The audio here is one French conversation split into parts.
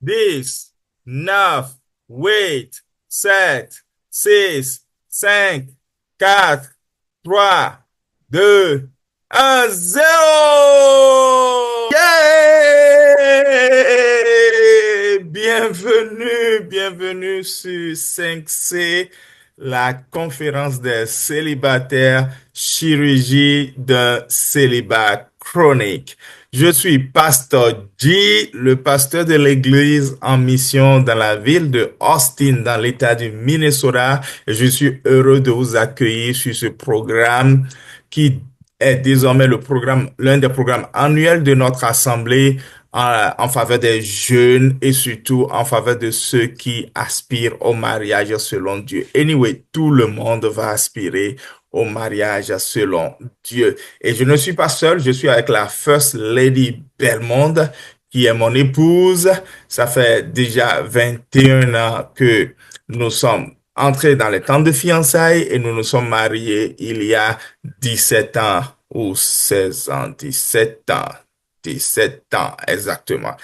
10, 9, 8, 7, 6, 5, 4, 3, 2, 1, 0! Yeah! Bienvenue sur 5C, la conférence des célibataires, chirurgie d'un célibat chronique. Je suis Pasteur G, le pasteur de l'église en mission dans la ville de Austin, dans l'État du Minnesota. Et je suis heureux de vous accueillir sur ce programme qui est désormais l'un des programmes annuels de notre assemblée en faveur des jeunes et surtout en faveur de ceux qui aspirent au mariage selon Dieu. Anyway, tout le monde va aspirer au mariage selon Dieu. Et je ne suis pas seul, je suis avec la First Lady Belmonde, qui est mon épouse. Ça fait déjà 21 ans que nous sommes entrés dans les temps de fiançailles et nous nous sommes mariés il y a 17 ans ou 16 ans, 17 ans exactement.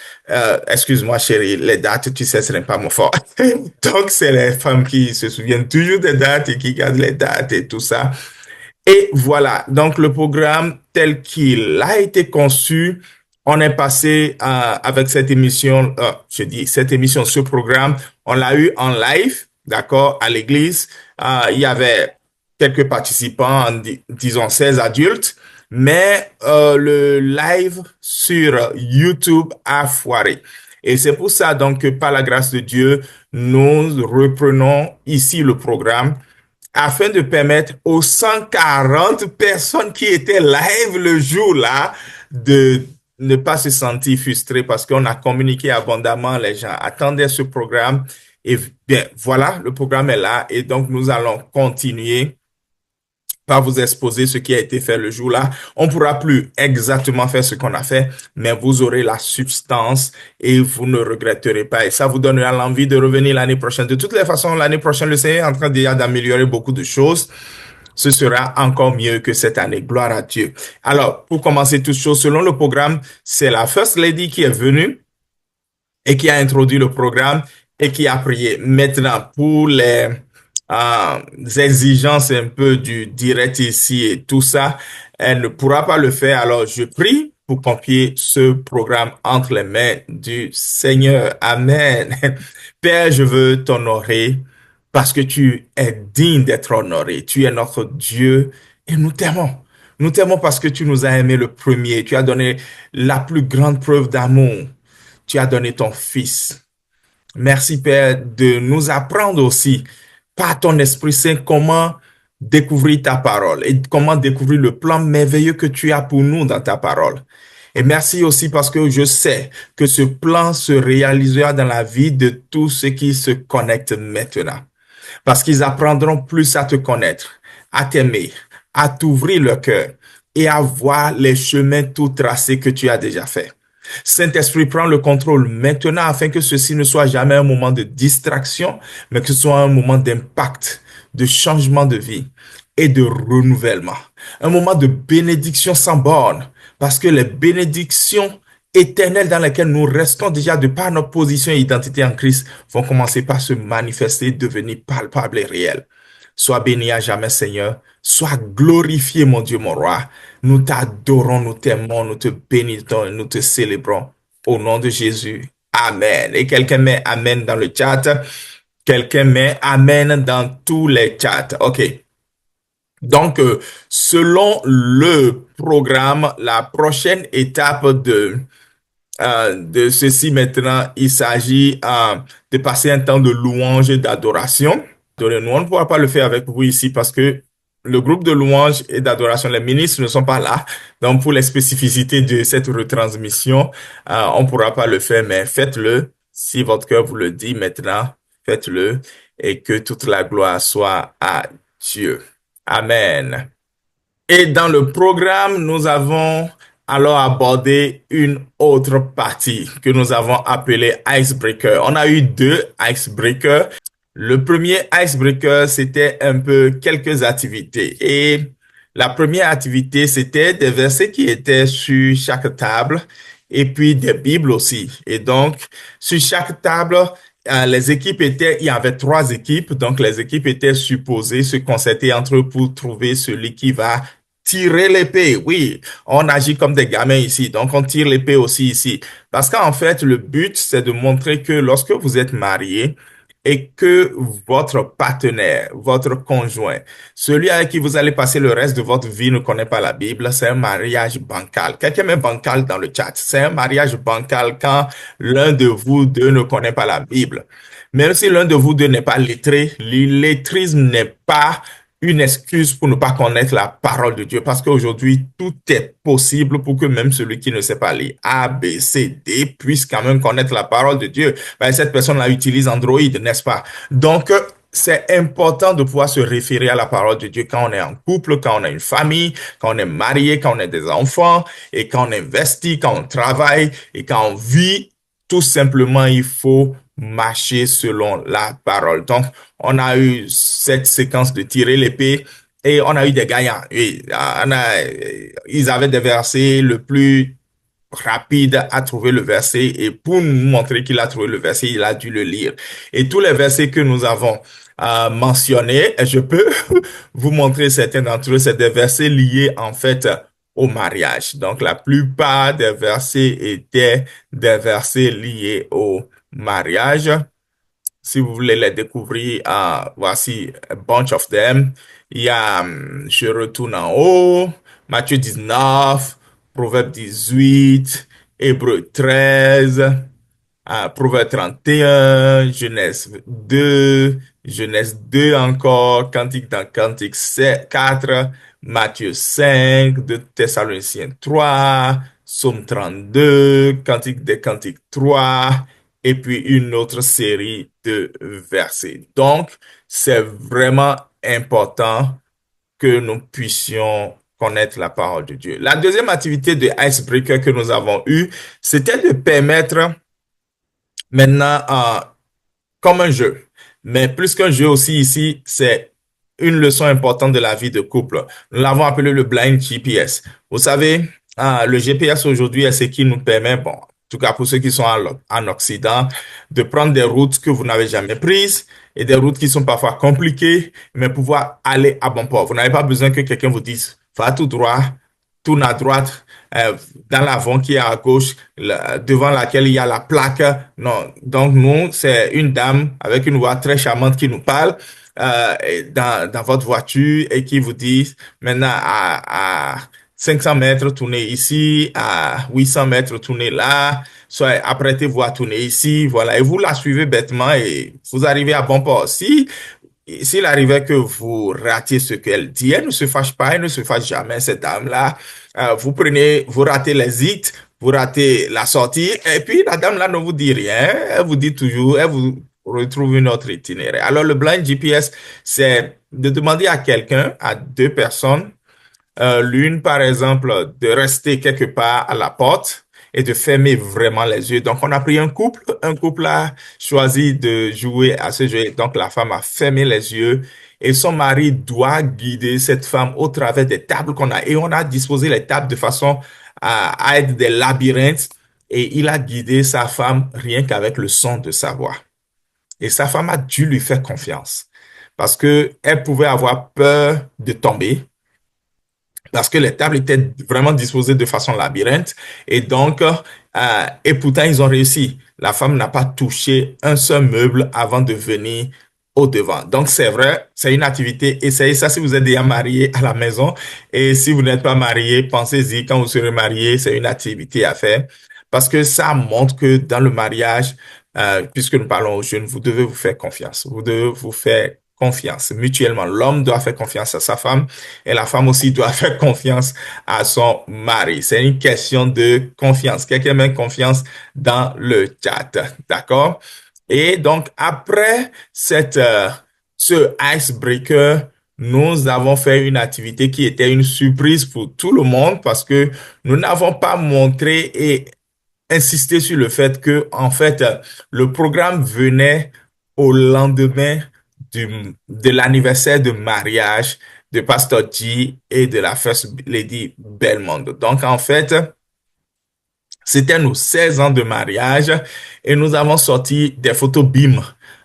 Excuse-moi chérie, les dates, tu sais, ce n'est pas mon fort. Donc, c'est les femmes qui se souviennent toujours des dates et qui gardent les dates et tout ça. Et voilà, donc le programme tel qu'il a été conçu, on est passé avec cette émission, cette émission, ce programme, on l'a eu en live, d'accord, à l'église. Il y avait quelques participants, disons 16 adultes, mais le live sur YouTube a foiré. Et c'est pour ça donc que par la grâce de Dieu, nous reprenons ici le programme afin de permettre aux 140 personnes qui étaient live le jour-là de ne pas se sentir frustrés parce qu'on a communiqué abondamment, les gens attendaient ce programme. Et bien, voilà, le programme est là et donc nous allons continuer pas vous exposer ce qui a été fait le jour-là. On pourra plus exactement faire ce qu'on a fait, mais vous aurez la substance et vous ne regretterez pas. Et ça vous donnera l'envie de revenir l'année prochaine. De toutes les façons, l'année prochaine, le Seigneur est en train déjà d'améliorer beaucoup de choses. Ce sera encore mieux que cette année. Gloire à Dieu. Alors, pour commencer toutes choses, selon le programme, c'est la First Lady qui est venue et qui a introduit le programme et qui a prié. Maintenant, pour exigences un peu du direct ici et tout ça, elle ne pourra pas le faire. Alors, je prie pour confier ce programme entre les mains du Seigneur. Amen. Père, je veux t'honorer parce que tu es digne d'être honoré. Tu es notre Dieu et nous t'aimons. Nous t'aimons parce que tu nous as aimés le premier. Tu as donné la plus grande preuve d'amour. Tu as donné ton Fils. Merci, Père, de nous apprendre aussi par ton Esprit Saint comment découvrir ta parole et comment découvrir le plan merveilleux que tu as pour nous dans ta parole. Et merci aussi parce que je sais que ce plan se réalisera dans la vie de tous ceux qui se connectent maintenant. Parce qu'ils apprendront plus à te connaître, à t'aimer, à t'ouvrir le cœur et à voir les chemins tout tracés que tu as déjà faits. Saint-Esprit, prends le contrôle maintenant afin que ceci ne soit jamais un moment de distraction, mais que ce soit un moment d'impact, de changement de vie et de renouvellement. Un moment de bénédiction sans borne, parce que les bénédictions éternelles dans lesquelles nous restons déjà de par notre position et identité en Christ vont commencer par se manifester, devenir palpables et réelles. Sois béni à jamais, Seigneur. Sois glorifié, mon Dieu, mon roi. Nous t'adorons, nous t'aimons, nous te bénissons, nous te célébrons. Au nom de Jésus. Amen. Et quelqu'un met Amen dans le chat. Quelqu'un met Amen dans tous les chats. OK. Donc, selon le programme, la prochaine étape de ceci maintenant, il s'agit de passer un temps de louange et d'adoration. Nous, on ne pourra pas le faire avec vous ici parce que le groupe de louange et d'adoration, les ministres ne sont pas là. Donc, pour les spécificités de cette retransmission, on ne pourra pas le faire, mais faites-le. Si votre cœur vous le dit maintenant, faites-le et que toute la gloire soit à Dieu. Amen. Et dans le programme, nous avons alors abordé une autre partie que nous avons appelée Icebreaker. On a eu deux Icebreakers. Le premier icebreaker, c'était un peu quelques activités. Et la première activité, c'était des versets qui étaient sur chaque table. et puis des Bibles aussi. Et donc, sur chaque table, les équipes étaient, il y avait trois équipes, donc les équipes étaient supposées se concerter entre eux pour trouver celui qui va tirer l'épée. Oui, on agit comme des gamins ici, donc on tire l'épée aussi ici. Parce qu'en fait, le but, c'est de montrer que lorsque vous êtes marié et que votre partenaire, votre conjoint, celui avec qui vous allez passer le reste de votre vie ne connaît pas la Bible, c'est un mariage bancal. Quelqu'un met bancal dans le chat. C'est un mariage bancal quand l'un de vous deux ne connaît pas la Bible. Même si l'un de vous deux n'est pas lettré, l'illettrisme n'est pas une excuse pour ne pas connaître la parole de Dieu, parce qu'aujourd'hui, tout est possible pour que même celui qui ne sait pas lire A, B, C, D puisse quand même connaître la parole de Dieu. Ben, cette personne-là utilise Android, n'est-ce pas? Donc, c'est important de pouvoir se référer à la parole de Dieu quand on est en couple, quand on a une famille, quand on est marié, quand on a des enfants, et quand on investit, quand on travaille, et quand on vit. Tout simplement, il faut marcher selon la parole. Donc, on a eu cette séquence de tirer l'épée et on a eu des gagnants. Oui, ils avaient des versets le plus rapide à trouver le verset et pour nous montrer qu'il a trouvé le verset, il a dû le lire. Et tous les versets que nous avons mentionnés, je peux vous montrer certains d'entre eux, c'est des versets liés en fait au mariage. Donc la plupart des versets étaient des versets liés au mariage. Si vous voulez les découvrir, voici a bunch of them. Il y a Je retourne en haut, Matthieu 19, Proverbe 18, Hébreu 13, Proverbe 31, Genèse 2 encore, Cantique dans Cantique 4, Matthieu 5, de Thessaloniciens 3, Psaume 32, Cantique des Cantiques 3, et puis une autre série de versets. Donc, c'est vraiment important que nous puissions connaître la parole de Dieu. La deuxième activité de Icebreaker que nous avons eue, c'était de permettre maintenant comme un jeu. Mais plus qu'un jeu aussi ici, c'est une leçon importante de la vie de couple. Nous l'avons appelé le blind GPS. Vous savez, le GPS aujourd'hui est ce qui nous permet, bon, en tout cas pour ceux qui sont en Occident, de prendre des routes que vous n'avez jamais prises et des routes qui sont parfois compliquées, mais pouvoir aller à bon port. Vous n'avez pas besoin que quelqu'un vous dise, va tout droit, tourne à droite, dans l'avant qui est à gauche, devant laquelle il y a la plaque. Non, donc nous, c'est une dame avec une voix très charmante qui nous parle dans votre voiture et qui vous dit maintenant à 500 mètres, tournez ici, à 800 mètres, tournez là, soit apprêtez-vous à tourner ici, voilà, et vous la suivez bêtement et vous arrivez à bon port. S'il arrivait que vous ratiez ce qu'elle dit, elle ne se fâche pas, elle ne se fâche jamais, cette dame-là. Vous ratez les hits, vous ratez la sortie, et puis la dame-là ne vous dit rien, elle vous dit toujours, elle vous retrouve une autre itinéraire. Alors, le blind GPS, c'est de demander à quelqu'un, à deux personnes, l'une, par exemple, de rester quelque part à la porte et de fermer vraiment les yeux. Donc, on a pris un couple a choisi de jouer à ce jeu. Donc, la femme a fermé les yeux et son mari doit guider cette femme au travers des tables qu'on a. Et on a disposé les tables de façon à être des labyrinthes. Et il a guidé sa femme rien qu'avec le son de sa voix. Et sa femme a dû lui faire confiance parce que elle pouvait avoir peur de tomber parce que les tables étaient vraiment disposées de façon labyrinthe. Et donc, et pourtant, ils ont réussi. La femme n'a pas touché un seul meuble avant de venir au devant. Donc, c'est vrai, c'est une activité. Essayez ça si vous êtes déjà marié à la maison. Et si vous n'êtes pas marié, pensez-y, quand vous serez marié, c'est une activité à faire. Parce que ça montre que dans le mariage, puisque nous parlons aux jeunes, vous devez vous faire confiance. Vous devez vous faire confiance mutuellement. L'homme doit faire confiance à sa femme et la femme aussi doit faire confiance à son mari. C'est une question de confiance. Quelqu'un met confiance dans le chat. D'accord? Et donc, après ce icebreaker, nous avons fait une activité qui était une surprise pour tout le monde parce que nous n'avons pas montré et insisté sur le fait que, en fait, le programme venait au lendemain de l'anniversaire de mariage de Pastor G et de la First Lady Belmont. Donc, en fait, C'était nos 16 ans de mariage et nous avons sorti des photos BIM.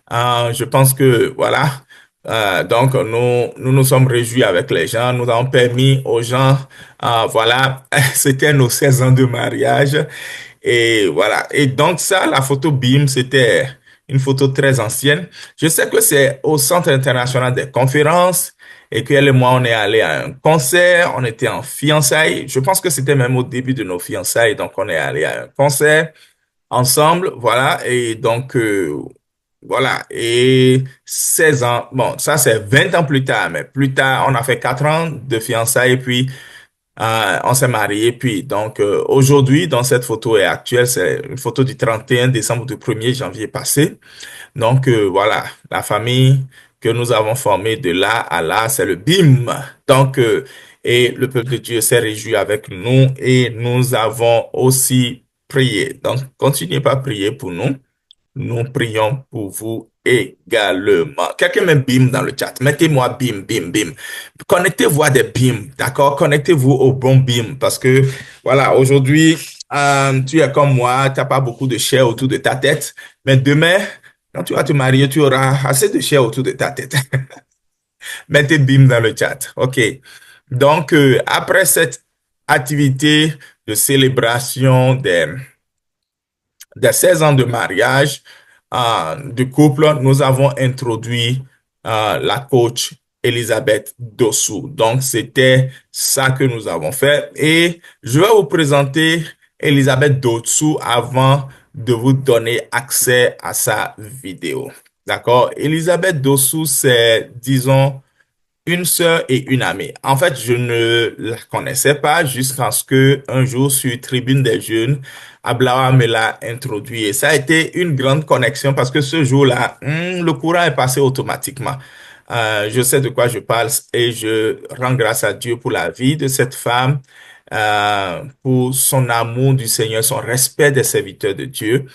Je pense que, voilà, donc nous nous sommes réjouis avec les gens, nous avons permis aux gens, voilà, c'était nos 16 ans de mariage. Et voilà. Et donc ça, la photo BIM, c'était une photo très ancienne. Je sais que c'est au Centre international des conférences et qu'elle et moi, on est allé à un concert, on était en fiançailles. Je pense que c'était même au début de nos fiançailles, donc on est allé à un concert ensemble, voilà. Et donc, voilà. Et 16 ans, bon, ça c'est 20 ans plus tard, mais plus tard, on a fait 4 ans de fiançailles et puis on s'est marié, puis donc aujourd'hui, dans cette photo est actuelle, c'est une photo du 31 décembre du 1er janvier passé. Donc voilà, la famille que nous avons formée de là à là, c'est le BIM. Donc, et le peuple de Dieu s'est réjoui avec nous et nous avons aussi prié. Donc, continuez pas à prier pour nous. Nous prions pour vous également. Quelqu'un met BIM dans le chat. Mettez-moi BIM, BIM, BIM. Connectez-vous à des BIM, d'accord? Connectez-vous au bon BIM parce que, voilà, aujourd'hui, tu es comme moi, tu n'as pas beaucoup de chair autour de ta tête, mais demain, quand tu vas te marier, tu auras assez de chair autour de ta tête. Mettez BIM dans le chat, OK? Donc, après cette activité de célébration des 16 ans de mariage du couple, nous avons introduit la coach Elisabeth Dossou. Donc, c'était ça que nous avons fait. Et je vais vous présenter Elisabeth Dossou avant de vous donner accès à sa vidéo. D'accord? Elisabeth Dossou, c'est, disons, une sœur et une amie. En fait, je ne la connaissais pas jusqu'à ce que un jour sur Tribune des Jeunes, Ablawa me l'a introduit. Et ça a été une grande connexion parce que ce jour-là, le courant est passé automatiquement. Je sais de quoi je parle et je rends grâce à Dieu pour la vie de cette femme, pour son amour du Seigneur, son respect des serviteurs de Dieu.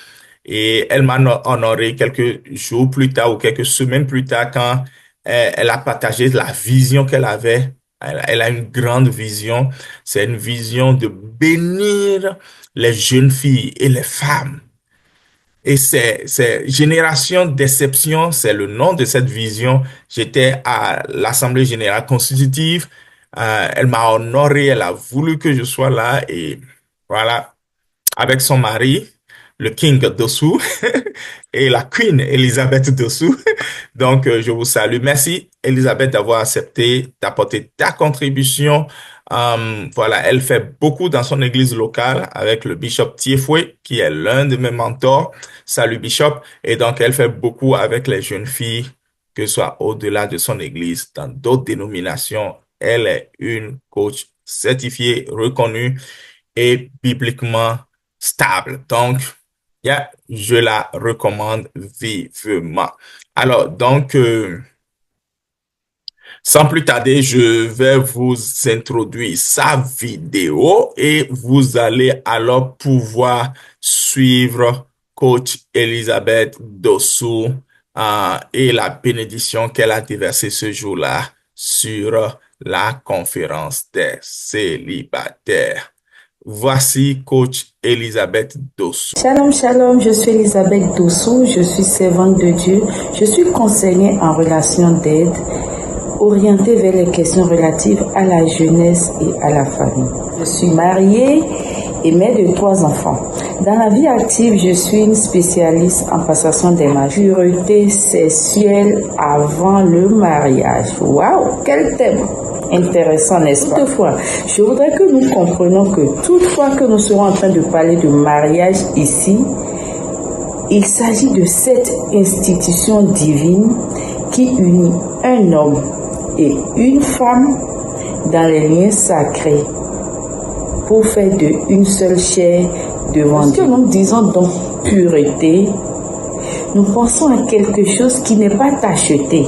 Et elle m'a honoré quelques jours plus tard ou quelques semaines plus tard quand elle a partagé la vision qu'elle avait. Elle a une grande vision. C'est une vision de bénir les jeunes filles et les femmes. Et c'est Génération d'Exception, c'est le nom de cette vision. J'étais à l'Assemblée générale constitutive. Elle m'a honoré, elle a voulu que je sois là et voilà, avec son mari, le King Dossou, et la Queen Elisabeth Dossou. Donc, je vous salue. Merci, Elisabeth, d'avoir accepté d'apporter ta contribution. Voilà, elle fait beaucoup dans son église locale avec le bishop Tiefoué, qui est l'un de mes mentors. Salut, bishop. Et donc, elle fait beaucoup avec les jeunes filles, que ce soit au-delà de son église, dans d'autres dénominations. Elle est une coach certifiée, reconnue et bibliquement stable. Donc, je la recommande vivement. Alors, donc, sans plus tarder, je vais vous introduire sa vidéo et vous allez alors pouvoir suivre Coach Elisabeth Dossou et la bénédiction qu'elle a déversée ce jour-là sur la conférence des célibataires. Voici Coach Elisabeth Dossou. Shalom, shalom, je suis Elisabeth Dossou, je suis servante de Dieu, je suis conseillère en relation d'aide, orientée vers les questions relatives à la jeunesse et à la famille. Je suis mariée et mère de 3 enfants. Dans la vie active, je suis une spécialiste en passation des mariages. Pureté sexuelle avant le mariage. Waouh, quel thème! Intéressant, n'est-ce pas? Toutefois, je voudrais que nous comprenions que toutefois que nous serons en train de parler de mariage ici, il s'agit de cette institution divine qui unit un homme et une femme dans les liens sacrés pour faire une seule chair devant Dieu. Lorsque nous disons donc pureté, nous pensons à quelque chose qui n'est pas tacheté.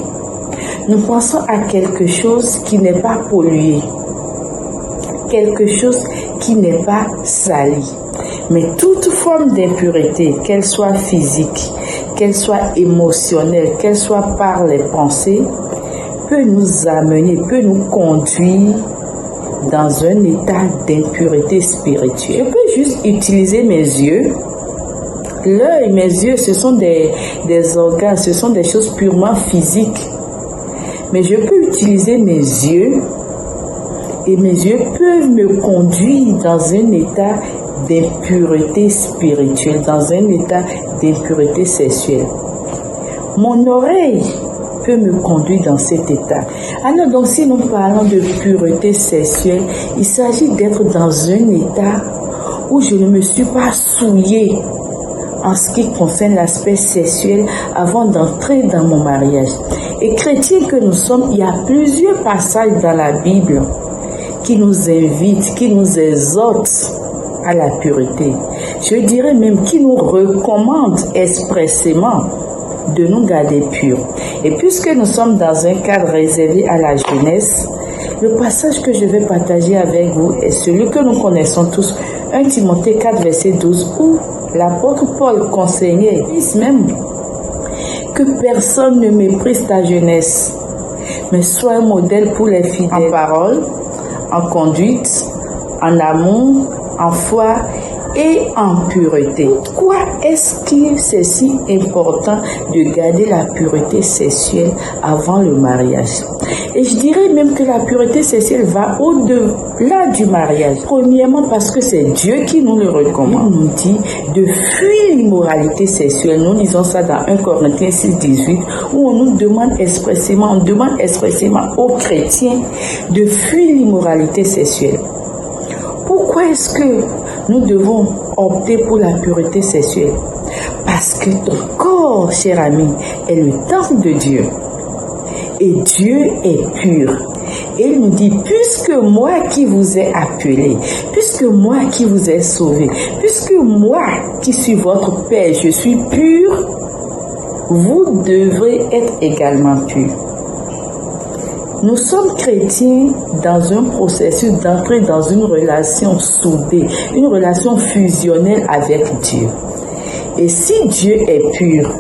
Nous pensons à quelque chose qui n'est pas pollué, quelque chose qui n'est pas sali. Mais toute forme d'impureté, qu'elle soit physique, qu'elle soit émotionnelle, qu'elle soit par les pensées, peut nous amener, peut nous conduire dans un état d'impureté spirituelle. Je peux juste utiliser mes yeux. L'œil, mes yeux, ce sont des organes, ce sont des choses purement physiques. Mais je peux utiliser mes yeux et mes yeux peuvent me conduire dans un état d'impureté spirituelle, dans un état d'impureté sexuelle. Mon oreille peut me conduire dans cet état. Alors donc si nous parlons de pureté sexuelle, il s'agit d'être dans un état où je ne me suis pas souillée en ce qui concerne l'aspect sexuel avant d'entrer dans mon mariage. Et chrétiens que nous sommes, il y a plusieurs passages dans la Bible qui nous invitent, qui nous exhortent à la pureté. Je dirais même qui nous recommandent expressément de nous garder purs. Et puisque nous sommes dans un cadre réservé à la jeunesse, le passage que je vais partager avec vous est celui que nous connaissons tous, 1 Timothée 4, verset 12, où l'apôtre Paul conseillait même que personne ne méprise ta jeunesse, mais sois un modèle pour les fidèles en parole, en conduite, en amour, en foi et en pureté. Pourquoi est-ce que c'est si important de garder la pureté sexuelle avant le mariage? Et je dirais même que la pureté sexuelle va au-delà du mariage. Premièrement parce que c'est Dieu qui nous le recommande. Il nous dit de fuir l'immoralité sexuelle. Nous lisons ça dans 1 Corinthiens 6, 18, où on nous demande expressément, aux chrétiens de fuir l'immoralité sexuelle. Pourquoi est-ce que nous devons opter pour la pureté sexuelle? Parce que ton corps, cher ami, est le temple de Dieu. Et Dieu est pur. Et il nous dit, puisque moi qui vous ai appelé, puisque moi qui vous ai sauvé, puisque moi qui suis votre Père, je suis pur, vous devrez être également pur. Nous sommes chrétiens dans un processus d'entrer dans une relation soudée, une relation fusionnelle avec Dieu. Et si Dieu est pur,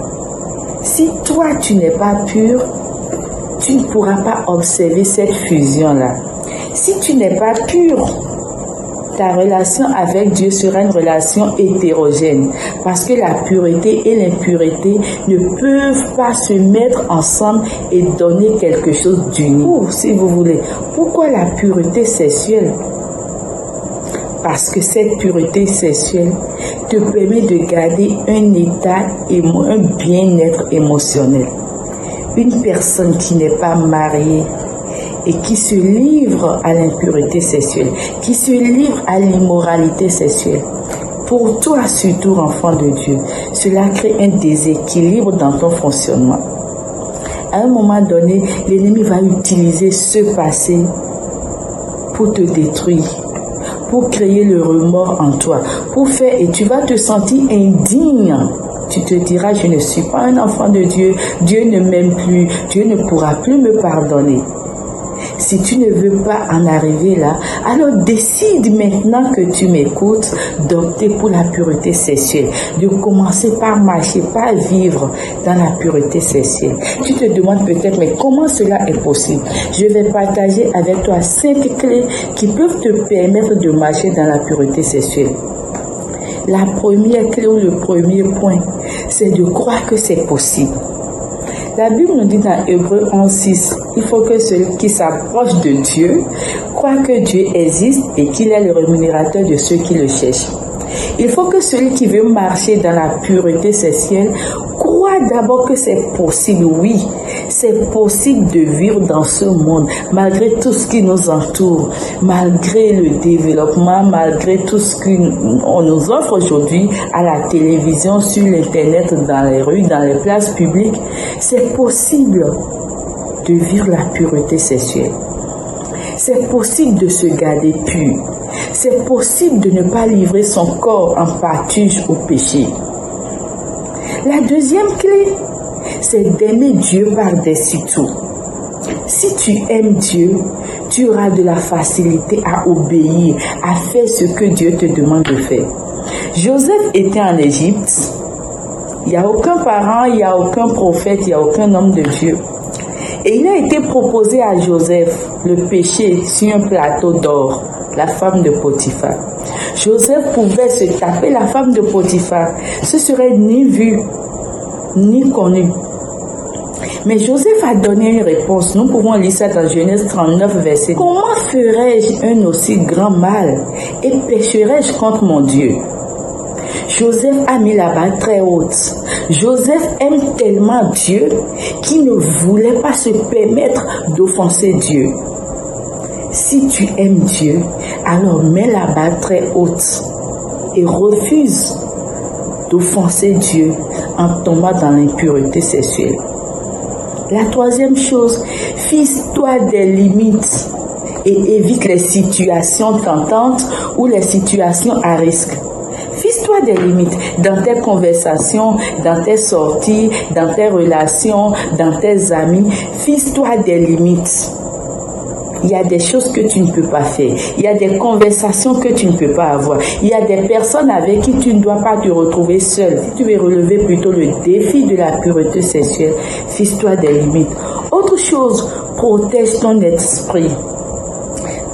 si toi tu n'es pas pur, tu ne pourras pas observer cette fusion-là. Si tu n'es pas pur, ta relation avec Dieu sera une relation hétérogène parce que la pureté et l'impureté ne peuvent pas se mettre ensemble et donner quelque chose d'unique. Ou, si vous voulez, pourquoi la pureté sexuelle? Parce que cette pureté sexuelle te permet de garder un état, un bien-être émotionnel. Une personne qui n'est pas mariée et qui se livre à l'impureté sexuelle, qui se livre à l'immoralité sexuelle, pour toi surtout enfant de Dieu, cela crée un déséquilibre dans ton fonctionnement. À un moment donné, l'ennemi va utiliser ce passé pour te détruire, pour créer le remords en toi, pour faire, et tu vas te sentir indigne. Tu te diras, je ne suis pas un enfant de Dieu, Dieu ne m'aime plus, Dieu ne pourra plus me pardonner. Si tu ne veux pas en arriver là, alors décide maintenant que tu m'écoutes d'opter pour la pureté sexuelle, de commencer par marcher, par vivre dans la pureté sexuelle. Tu te demandes peut-être, mais comment cela est possible? Je vais partager avec toi 5 clés qui peuvent te permettre de marcher dans la pureté sexuelle. La première clé ou le premier point, c'est de croire que c'est possible. La Bible nous dit dans Hébreux 11:6, il faut que celui qui s'approche de Dieu croit que Dieu existe et qu'il est le rémunérateur de ceux qui le cherchent. Il faut que celui qui veut marcher dans la pureté sexuelle croit d'abord que c'est possible. Oui, c'est possible de vivre dans ce monde, malgré tout ce qui nous entoure, malgré le développement, malgré tout ce qu'on nous offre aujourd'hui à la télévision, sur l'internet, dans les rues, dans les places publiques. C'est possible de vivre la pureté sexuelle. C'est possible de se garder pur. C'est possible de ne pas livrer son corps en pâture au péché. La deuxième clé, c'est d'aimer Dieu par-dessus tout. Si tu aimes Dieu, tu auras de la facilité à obéir, à faire ce que Dieu te demande de faire. Joseph était en Égypte. Il n'y a aucun parent, il n'y a aucun prophète, il n'y a aucun homme de Dieu. Et il a été proposé à Joseph le péché sur un plateau d'or, la femme de Potiphar. Joseph pouvait se taper la femme de Potiphar. Ce serait ni vu, ni connu. Mais Joseph a donné une réponse. Nous pouvons lire ça dans Genèse 39, verset. Comment ferais-je un aussi grand mal et pécherais-je contre mon Dieu? Joseph a mis la barre très haute. Joseph aime tellement Dieu qu'il ne voulait pas se permettre d'offenser Dieu. Si tu aimes Dieu, alors mets la barre très haute et refuse d'offenser Dieu en tombant dans l'impureté sexuelle. La troisième chose, fixe-toi des limites et évite les situations tentantes ou les situations à risque. Fixe-toi des limites dans tes conversations, dans tes sorties, dans tes relations, dans tes amis. Fixe-toi des limites. Il y a des choses que tu ne peux pas faire. Il y a des conversations que tu ne peux pas avoir. Il y a des personnes avec qui tu ne dois pas te retrouver seul. Si tu veux relever plutôt le défi de la pureté sexuelle, fixe-toi des limites. Autre chose, protège ton esprit.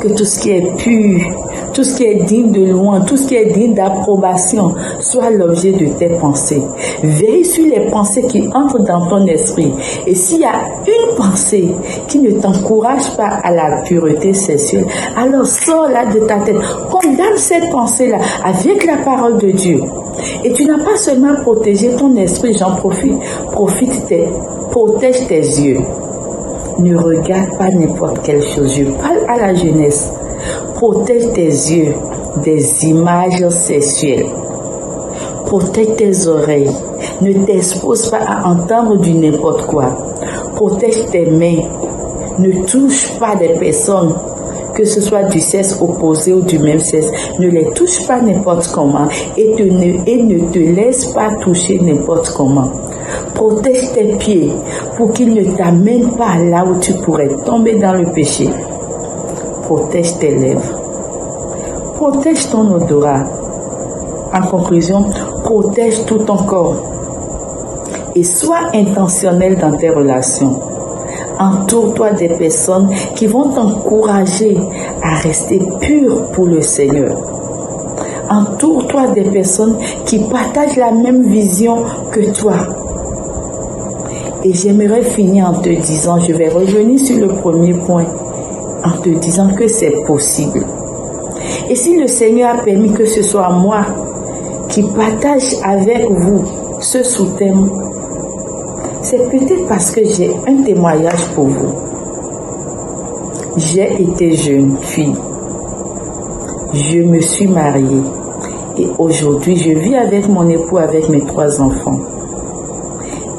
Que tout ce qui est pur, tout ce qui est digne de louange, tout ce qui est digne d'approbation soit l'objet de tes pensées. Veille sur les pensées qui entrent dans ton esprit. Et s'il y a une pensée qui ne t'encourage pas à la pureté sexuelle, alors sors-la de ta tête. Condamne cette pensée-là avec la parole de Dieu. Et tu n'as pas seulement protégé ton esprit, j'en profite. Protège tes yeux. Ne regarde pas n'importe quelle chose. Je parle à la jeunesse. Protège tes yeux des images sexuelles. Protège tes oreilles. Ne t'expose pas à entendre du n'importe quoi. Protège tes mains. Ne touche pas des personnes, que ce soit du sexe opposé ou du même sexe. Ne les touche pas n'importe comment et ne te laisse pas toucher n'importe comment. Protège tes pieds pour qu'ils ne t'amènent pas là où tu pourrais tomber dans le péché. Protège tes lèvres. Protège ton odorat. En conclusion, protège tout ton corps. Et sois intentionnel dans tes relations. Entoure-toi des personnes qui vont t'encourager à rester pur pour le Seigneur. Entoure-toi des personnes qui partagent la même vision que toi. Et j'aimerais finir en te disant, je vais revenir sur le premier point, en te disant que c'est possible. Et si le Seigneur a permis que ce soit moi qui partage avec vous ce sous-thème, c'est peut-être parce que j'ai un témoignage pour vous. J'ai été jeune fille. Je me suis mariée. Et aujourd'hui, je vis avec mon époux, avec mes 3 enfants.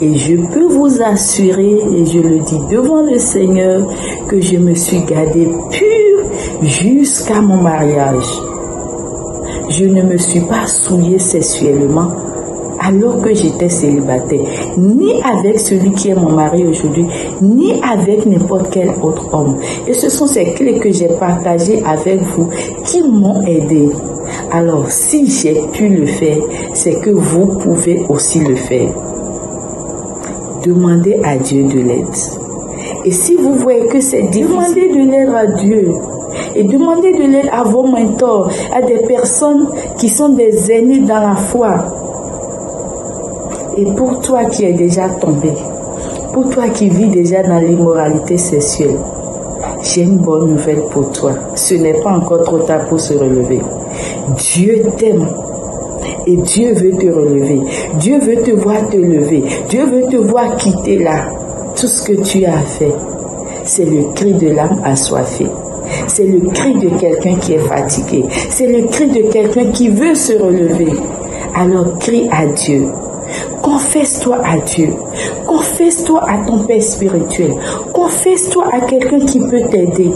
Et je peux vous assurer, et je le dis devant le Seigneur, que je me suis gardée pure jusqu'à mon mariage. Je ne me suis pas souillée sexuellement alors que j'étais célibataire, ni avec celui qui est mon mari aujourd'hui, ni avec n'importe quel autre homme. Et ce sont ces clés que j'ai partagées avec vous qui m'ont aidé. Alors, si j'ai pu le faire, c'est que vous pouvez aussi le faire. Demandez à Dieu de l'aide. Et si vous voyez que c'est difficile, demandez de l'aide à Dieu. Et demandez de l'aide à vos mentors, à des personnes qui sont des aînés dans la foi. Et pour toi qui es déjà tombé, pour toi qui vis déjà dans l'immoralité sexuelle, j'ai une bonne nouvelle pour toi. Ce n'est pas encore trop tard pour se relever. Dieu t'aime. Et Dieu veut te relever. Dieu veut te voir te lever. Dieu veut te voir quitter là. Tout ce que tu as fait, c'est le cri de l'âme assoiffée. C'est le cri de quelqu'un qui est fatigué. C'est le cri de quelqu'un qui veut se relever. Alors crie à Dieu. Confesse-toi à Dieu. Confesse-toi à ton Père spirituel. Confesse-toi à quelqu'un qui peut t'aider.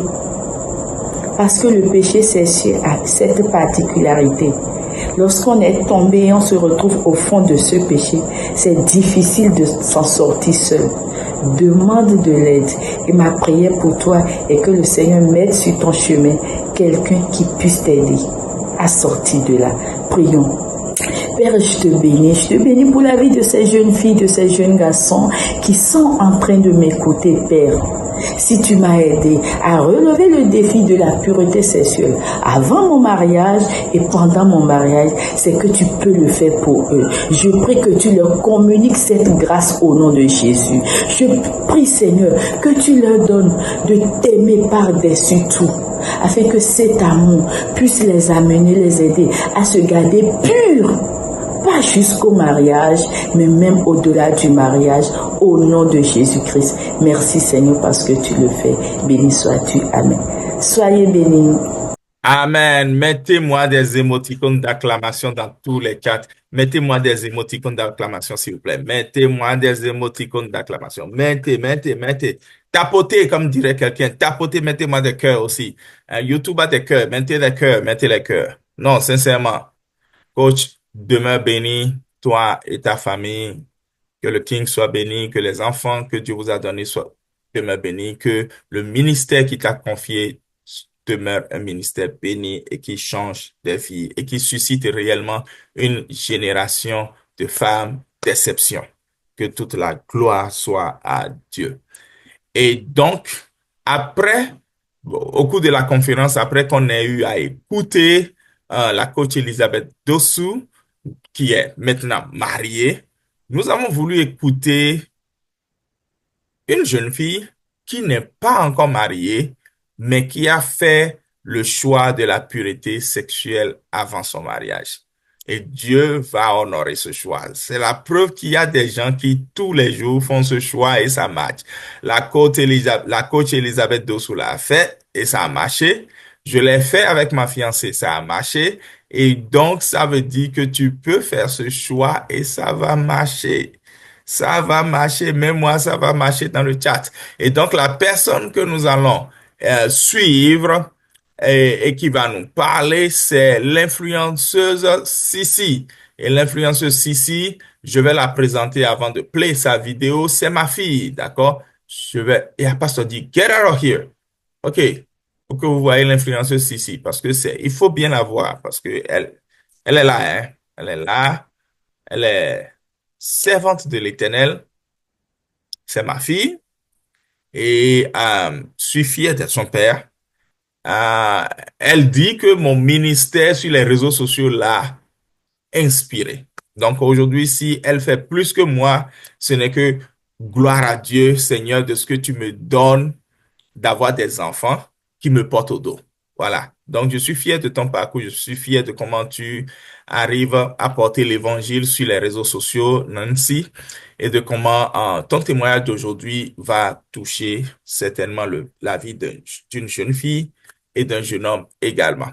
Parce que le péché sexuel a cette particularité. Lorsqu'on est tombé et on se retrouve au fond de ce péché, c'est difficile de s'en sortir seul. Demande de l'aide. Et ma prière pour toi est que le Seigneur mette sur ton chemin quelqu'un qui puisse t'aider à sortir de là. Prions. Père, je te bénis. Je te bénis pour la vie de ces jeunes filles, de ces jeunes garçons qui sont en train de m'écouter, Père. Si tu m'as aidé à relever le défi de la pureté sexuelle avant mon mariage et pendant mon mariage, c'est que tu peux le faire pour eux. Je prie que tu leur communiques cette grâce au nom de Jésus. Je prie, Seigneur, que tu leur donnes de t'aimer par-dessus tout, afin que cet amour puisse les amener, les aider à se garder purs. Pas jusqu'au mariage, mais même au-delà du mariage, au nom de Jésus-Christ. Merci Seigneur parce que tu le fais. Béni sois-tu. Amen. Soyez bénis. Amen. Mettez-moi des émoticônes d'acclamation dans tous les chats. Mettez-moi des émoticônes d'acclamation, s'il vous plaît. Mettez-moi des émoticônes d'acclamation. Mettez. Tapotez, comme dirait quelqu'un. Tapotez, mettez-moi des cœurs aussi. YouTube a des cœurs. Mettez les cœurs. Non, sincèrement. Coach, demeure béni, toi et ta famille. Que le King soit béni, que les enfants que Dieu vous a donnés soient demeurent bénis, que le ministère qui t'a confié demeure un ministère béni et qui change des vies et qui suscite réellement une génération de femmes d'exception. Que toute la gloire soit à Dieu. Et donc, après, au cours de la conférence, après qu'on ait eu à écouter la coach Elisabeth Dossou, qui est maintenant mariée, nous avons voulu écouter une jeune fille qui n'est pas encore mariée, mais qui a fait le choix de la pureté sexuelle avant son mariage. Et Dieu va honorer ce choix. C'est la preuve qu'il y a des gens qui, tous les jours, font ce choix et ça marche. La coach Elisabeth Dossou l'a fait et ça a marché. Je l'ai fait avec ma fiancée, ça a marché. Et donc, ça veut dire que tu peux faire ce choix et ça va marcher. Ça va marcher, même moi, ça va marcher dans le chat. Et donc, la personne que nous allons suivre et qui va nous parler, c'est l'influenceuse Sissi. Et l'influenceuse Sissi, je vais la présenter avant de play sa vidéo. C'est ma fille, d'accord? Et la pasteur dit, get out of here. OK. Pour que vous voyez l'influenceuse Sissi, parce que il faut bien la voir, parce que elle est là, hein. Elle est là. Elle est servante de l'Éternel. C'est ma fille. Et je suis fier d'être son père. Euh, Elle dit que mon ministère sur les réseaux sociaux l'a inspiré. Donc aujourd'hui, si elle fait plus que moi, ce n'est que gloire à Dieu, Seigneur, de ce que tu me donnes d'avoir des enfants qui me portent au dos. Voilà. Donc, je suis fier de ton parcours. Je suis fier de comment tu arrives à porter l'évangile sur les réseaux sociaux, Nancy, et de comment ton témoignage d'aujourd'hui va toucher certainement la vie d'une jeune fille et d'un jeune homme également.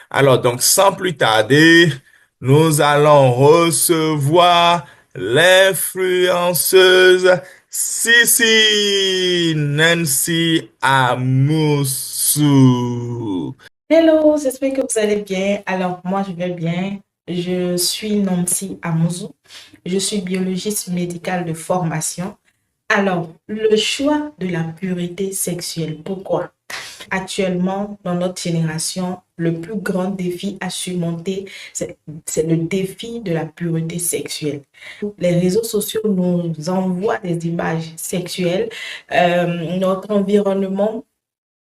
Alors, donc, sans plus tarder, nous allons recevoir l'influenceuse Sissi Nancy Amoussou. Hello, j'espère que vous allez bien. Alors, moi, je vais bien. Je suis Nancy Amoussou. Je suis biologiste médicale de formation. Alors, le choix de la pureté sexuelle. Pourquoi? Actuellement, dans notre génération, le plus grand défi à surmonter, c'est le défi de la pureté sexuelle. Les réseaux sociaux nous envoient des images sexuelles. Notre environnement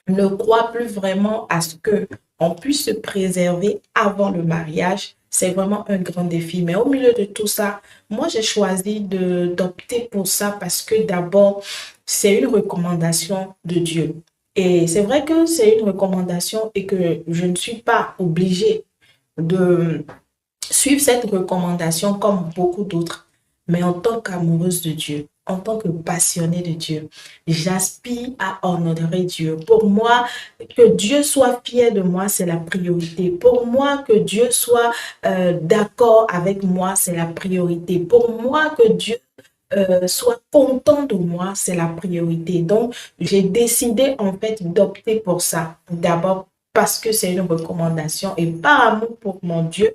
ne croit plus vraiment à ce que on puisse se préserver avant le mariage. C'est vraiment un grand défi. Mais au milieu de tout ça, moi, j'ai choisi d'opter pour ça parce que d'abord, c'est une recommandation de Dieu. Et c'est vrai que c'est une recommandation et que je ne suis pas obligée de suivre cette recommandation comme beaucoup d'autres. Mais en tant qu'amoureuse de Dieu, en tant que passionnée de Dieu, j'aspire à honorer Dieu. Pour moi, que Dieu soit fier de moi, c'est la priorité. Pour moi, que Dieu soit d'accord avec moi, c'est la priorité. Pour moi, que Dieu soit content de moi, c'est la priorité. Donc, j'ai décidé en fait d'opter pour ça. D'abord, parce que c'est une recommandation et par amour pour mon Dieu,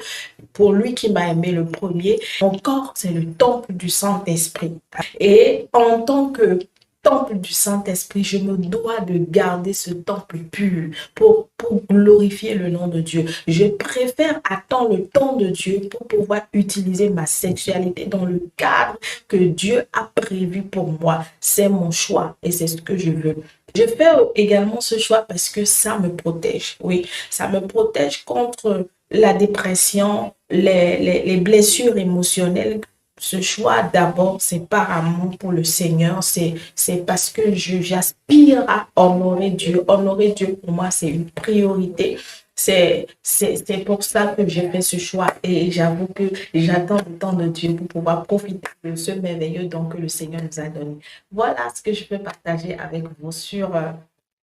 pour lui qui m'a aimé le premier. Mon corps, c'est le temple du Saint-Esprit. Et en tant que temple du Saint-Esprit, je me dois de garder ce temple pur pour glorifier le nom de Dieu. Je préfère attendre le temps de Dieu pour pouvoir utiliser ma sexualité dans le cadre que Dieu a prévu pour moi. C'est mon choix et c'est ce que je veux. Je fais également ce choix parce que ça me protège. Oui, ça me protège contre la dépression, les blessures émotionnelles. Ce choix, d'abord, c'est par amour pour le Seigneur. C'est parce que j'aspire à honorer Dieu. Honorer Dieu, pour moi, c'est une priorité. C'est pour ça que j'ai fait ce choix et j'avoue que j'attends le temps de Dieu pour pouvoir profiter de ce merveilleux don que le Seigneur nous a donné. Voilà ce que je peux partager avec vous sur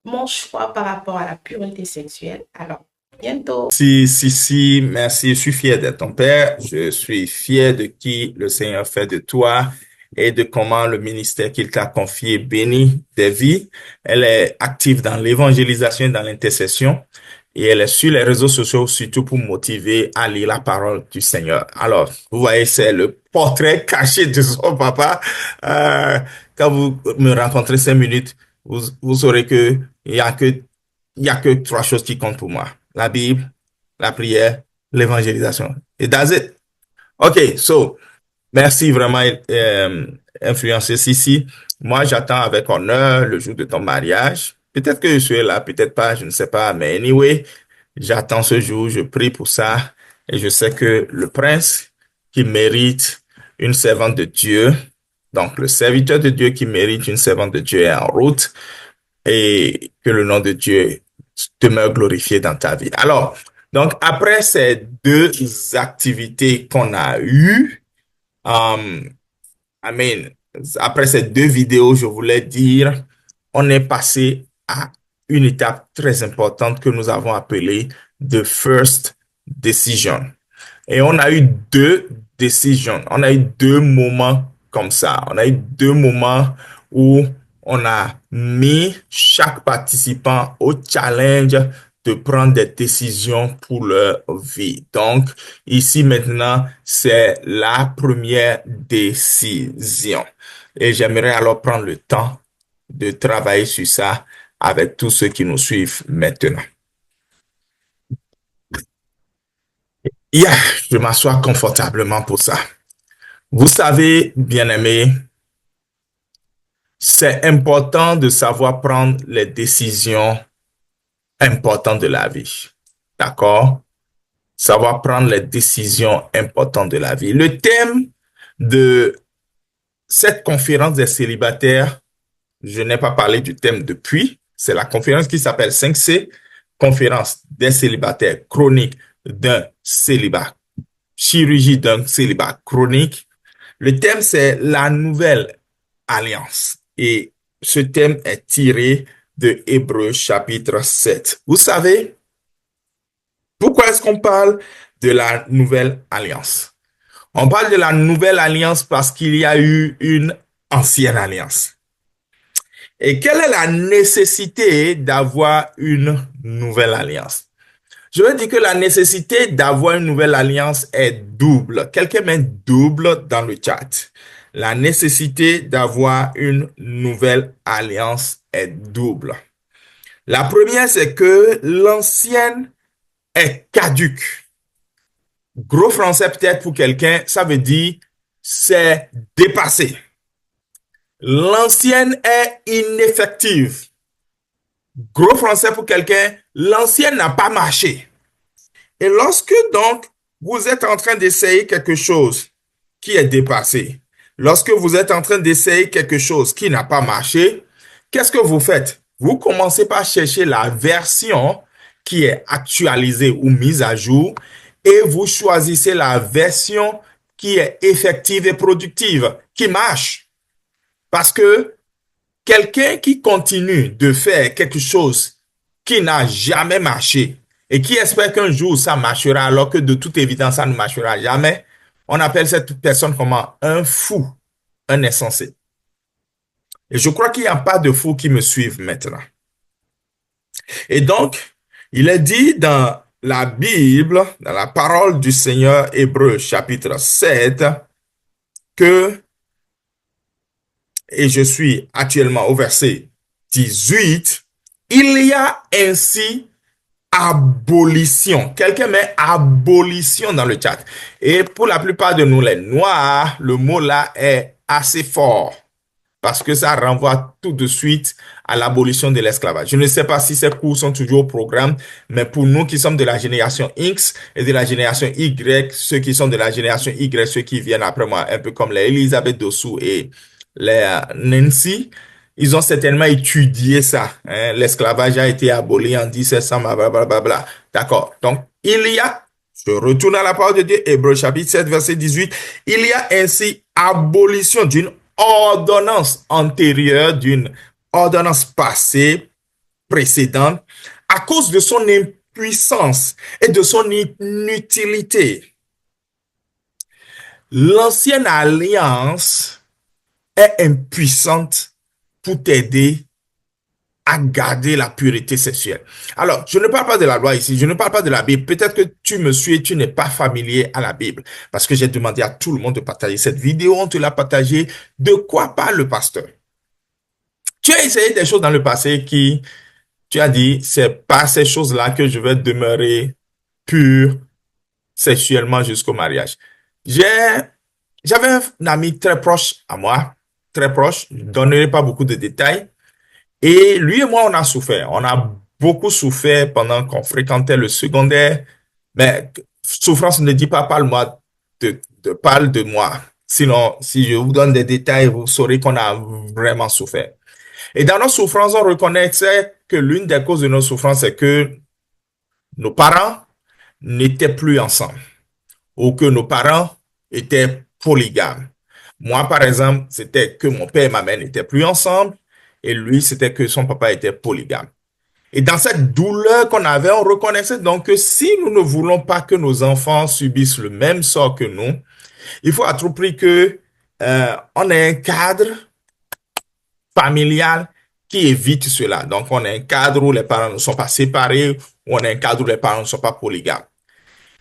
mon choix par rapport à la pureté sexuelle. Alors, bientôt. Si, merci. Je suis fier d'être ton père. Je suis fier de qui le Seigneur fait de toi et de comment le ministère qu'il t'a confié bénit des vies. Elle est active dans l'évangélisation et dans l'intercession. Et elle est sur les réseaux sociaux, surtout pour motiver à lire la parole du Seigneur. Alors, vous voyez, c'est le portrait caché de son papa. Euh, Quand vous me rencontrez 5 minutes, vous saurez que il y a que trois choses qui comptent pour moi. La Bible, la prière, l'évangélisation. Et that's it. OK, so, merci vraiment, influencer Sissi. Moi, j'attends avec honneur le jour de ton mariage. Peut-être que je serai là, peut-être pas, je ne sais pas. Mais anyway, j'attends ce jour, je prie pour ça. Et je sais que le prince qui mérite une servante de Dieu, donc le serviteur de Dieu qui mérite une servante de Dieu est en route et que le nom de Dieu demeure glorifié dans ta vie. Alors, donc après ces deux activités qu'on a eues, I mean, après ces deux vidéos, je voulais dire, on est passé à une étape très importante que nous avons appelée the first decision. Et on a eu deux décisions, on a eu deux moments comme ça. On a eu deux moments où on a mis chaque participant au challenge de prendre des décisions pour leur vie. Donc, ici maintenant, c'est la première décision. Et j'aimerais alors prendre le temps de travailler sur ça avec tous ceux qui nous suivent maintenant. Yeah, je m'assois confortablement pour ça. Vous savez, bien-aimés, c'est important de savoir prendre les décisions importantes de la vie. D'accord? Savoir prendre les décisions importantes de la vie. Le thème de cette conférence des célibataires, je n'ai pas parlé du thème depuis, c'est la conférence qui s'appelle 5C, conférence des célibataires chroniques d'un célibat, chirurgie d'un célibat chronique. Le thème, c'est la nouvelle alliance. Et ce thème est tiré de Hébreux chapitre 7. Vous savez, pourquoi est-ce qu'on parle de la nouvelle alliance? On parle de la nouvelle alliance parce qu'il y a eu une ancienne alliance. Et quelle est la nécessité d'avoir une nouvelle alliance? Je veux dire que la nécessité d'avoir une nouvelle alliance est double. Quelqu'un met double dans le chat. La nécessité d'avoir une nouvelle alliance est double. La première, c'est que l'ancienne est caduque. Gros français peut-être pour quelqu'un, ça veut dire c'est dépassé. L'ancienne est ineffective. Gros français pour quelqu'un, l'ancienne n'a pas marché. Et lorsque donc vous êtes en train d'essayer quelque chose qui est dépassé, lorsque vous êtes en train d'essayer quelque chose qui n'a pas marché, qu'est-ce que vous faites? Vous commencez par chercher la version qui est actualisée ou mise à jour et vous choisissez la version qui est effective et productive, qui marche. Parce que quelqu'un qui continue de faire quelque chose qui n'a jamais marché et qui espère qu'un jour ça marchera alors que de toute évidence ça ne marchera jamais, on appelle cette personne comment? Un fou, un insensé. Et je crois qu'il n'y a pas de fous qui me suivent maintenant. Et donc, il est dit dans la Bible, dans la parole du Seigneur, Hébreux chapitre 7, que et je suis actuellement au verset 18, il y a ainsi abolition. Quelqu'un met abolition dans le chat. Et pour la plupart de nous, les Noirs, le mot là est assez fort parce que ça renvoie tout de suite à l'abolition de l'esclavage. Je ne sais pas si ces cours sont toujours au programme, mais pour nous qui sommes de la génération X et de la génération Y, ceux qui sont de la génération Y, ceux qui viennent après moi, un peu comme les Elisabeth Dossou et les Nancy, ils ont certainement étudié ça. Hein. L'esclavage a été aboli en 1700, blablabla. D'accord. Donc, je retourne à la parole de Dieu, Hébreux chapitre 7, verset 18, il y a ainsi abolition d'une ordonnance antérieure, d'une ordonnance passée, précédente, à cause de son impuissance et de son inutilité. L'ancienne alliance est impuissante pour t'aider à garder la pureté sexuelle. Alors, je ne parle pas de la loi ici, je ne parle pas de la Bible. Peut-être que tu me suis et tu n'es pas familier à la Bible, parce que j'ai demandé à tout le monde de partager cette vidéo, on te l'a partagée. De quoi parle le pasteur? Tu as essayé des choses dans le passé qui, tu as dit, c'est pas ces choses-là que je vais demeurer pur sexuellement jusqu'au mariage. J'ai, j'avais un ami très proche à moi, très proche, je ne donnerai pas beaucoup de détails, et lui et moi, on a souffert. On a beaucoup souffert pendant qu'on fréquentait le secondaire. Mais souffrance ne dit pas parle-moi parle de moi. Sinon, si je vous donne des détails, vous saurez qu'on a vraiment souffert. Et dans nos souffrances, on reconnaissait que l'une des causes de nos souffrances, c'est que nos parents n'étaient plus ensemble ou que nos parents étaient polygames. Moi, par exemple, c'était que mon père et ma mère n'étaient plus ensemble et lui, c'était que son papa était polygame. Et dans cette douleur qu'on avait, on reconnaissait donc que si nous ne voulons pas que nos enfants subissent le même sort que nous, il faut à tout prix que on ait un cadre familial qui évite cela. Donc, on a un cadre où les parents ne sont pas séparés, où on a un cadre où les parents ne sont pas polygames.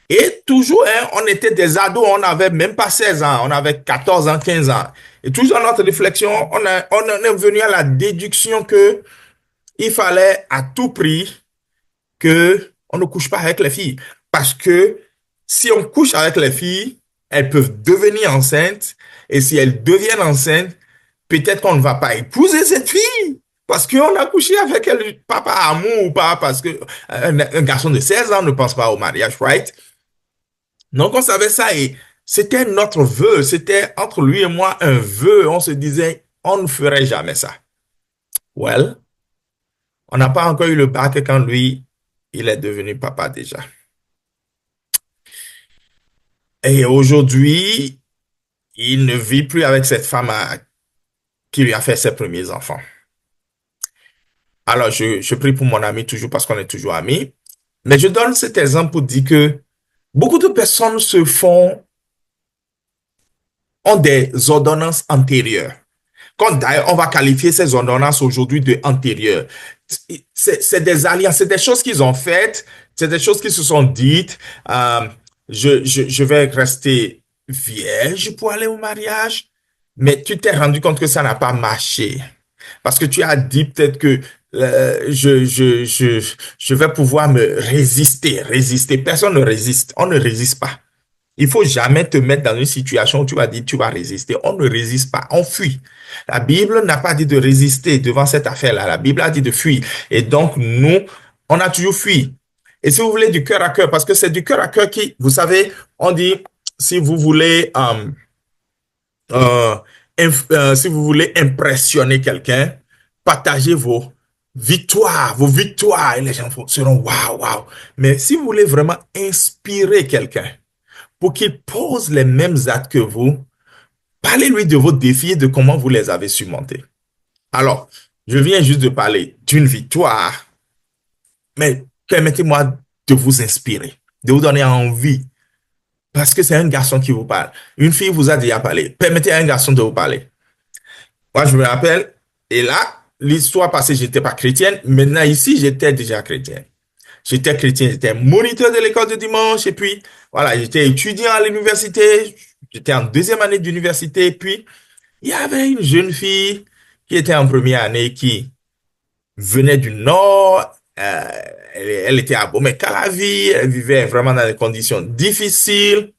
Et toujours, hein, on était des ados, on n'avait même pas 16 ans, on avait 14 ans, 15 ans. Et toujours dans notre réflexion, on est venu à la déduction que il fallait à tout prix que on ne couche pas avec les filles. Parce que si on couche avec les filles, elles peuvent devenir enceintes. Et si elles deviennent enceintes, peut-être qu'on ne va pas épouser cette fille. Parce qu'on a couché avec elle, pas par amour ou pas, parce que un garçon de 16 ans ne pense pas au mariage, right? Donc on savait ça et c'était notre vœu. C'était entre lui et moi un vœu. On se disait, on ne ferait jamais ça. Well, on n'a pas encore eu le bac quand lui, il est devenu papa déjà. Et aujourd'hui, il ne vit plus avec cette femme qui lui a fait ses premiers enfants. Alors, je prie pour mon ami toujours parce qu'on est toujours amis. Mais je donne cet exemple pour dire que beaucoup de personnes ont des ordonnances antérieures. Quand d'ailleurs, on va qualifier ces ordonnances aujourd'hui de antérieures. C'est des alliances, c'est des choses qu'ils ont faites, c'est des choses qui se sont dites. Je vais rester vierge pour aller au mariage, mais tu t'es rendu compte que ça n'a pas marché. Parce que tu as dit peut-être que je vais pouvoir me résister. Personne ne résiste, on ne résiste pas. Il faut jamais te mettre dans une situation où tu vas dire tu vas résister. On ne résiste pas, on fuit. La Bible n'a pas dit de résister devant cette affaire-là. La Bible a dit de fuir. Et donc, nous, on a toujours fui. Et si vous voulez du cœur à cœur, parce que c'est du cœur à cœur qui, vous savez, on dit, si vous voulez, euh, si vous voulez impressionner quelqu'un, partagez vos victoires, et les gens seront waouh, waouh. Mais si vous voulez vraiment inspirer quelqu'un, pour qu'il pose les mêmes actes que vous, parlez-lui de vos défis et de comment vous les avez surmontés. Alors, je viens juste de parler d'une victoire, mais permettez-moi de vous inspirer, de vous donner envie, parce que c'est un garçon qui vous parle. Une fille vous a déjà parlé. Permettez à un garçon de vous parler. Moi, je me rappelle, et là, l'histoire passée, j'étais pas chrétienne. Maintenant, ici, j'étais déjà chrétien. J'étais chrétien, j'étais moniteur de l'école de dimanche, et puis, voilà, j'étais étudiant à l'université, j'étais en deuxième année d'université, et puis, Il y avait une jeune fille qui était en première année qui venait du Nord. Elle était abîmée qu'à la vie. Elle vivait vraiment dans des conditions difficiles.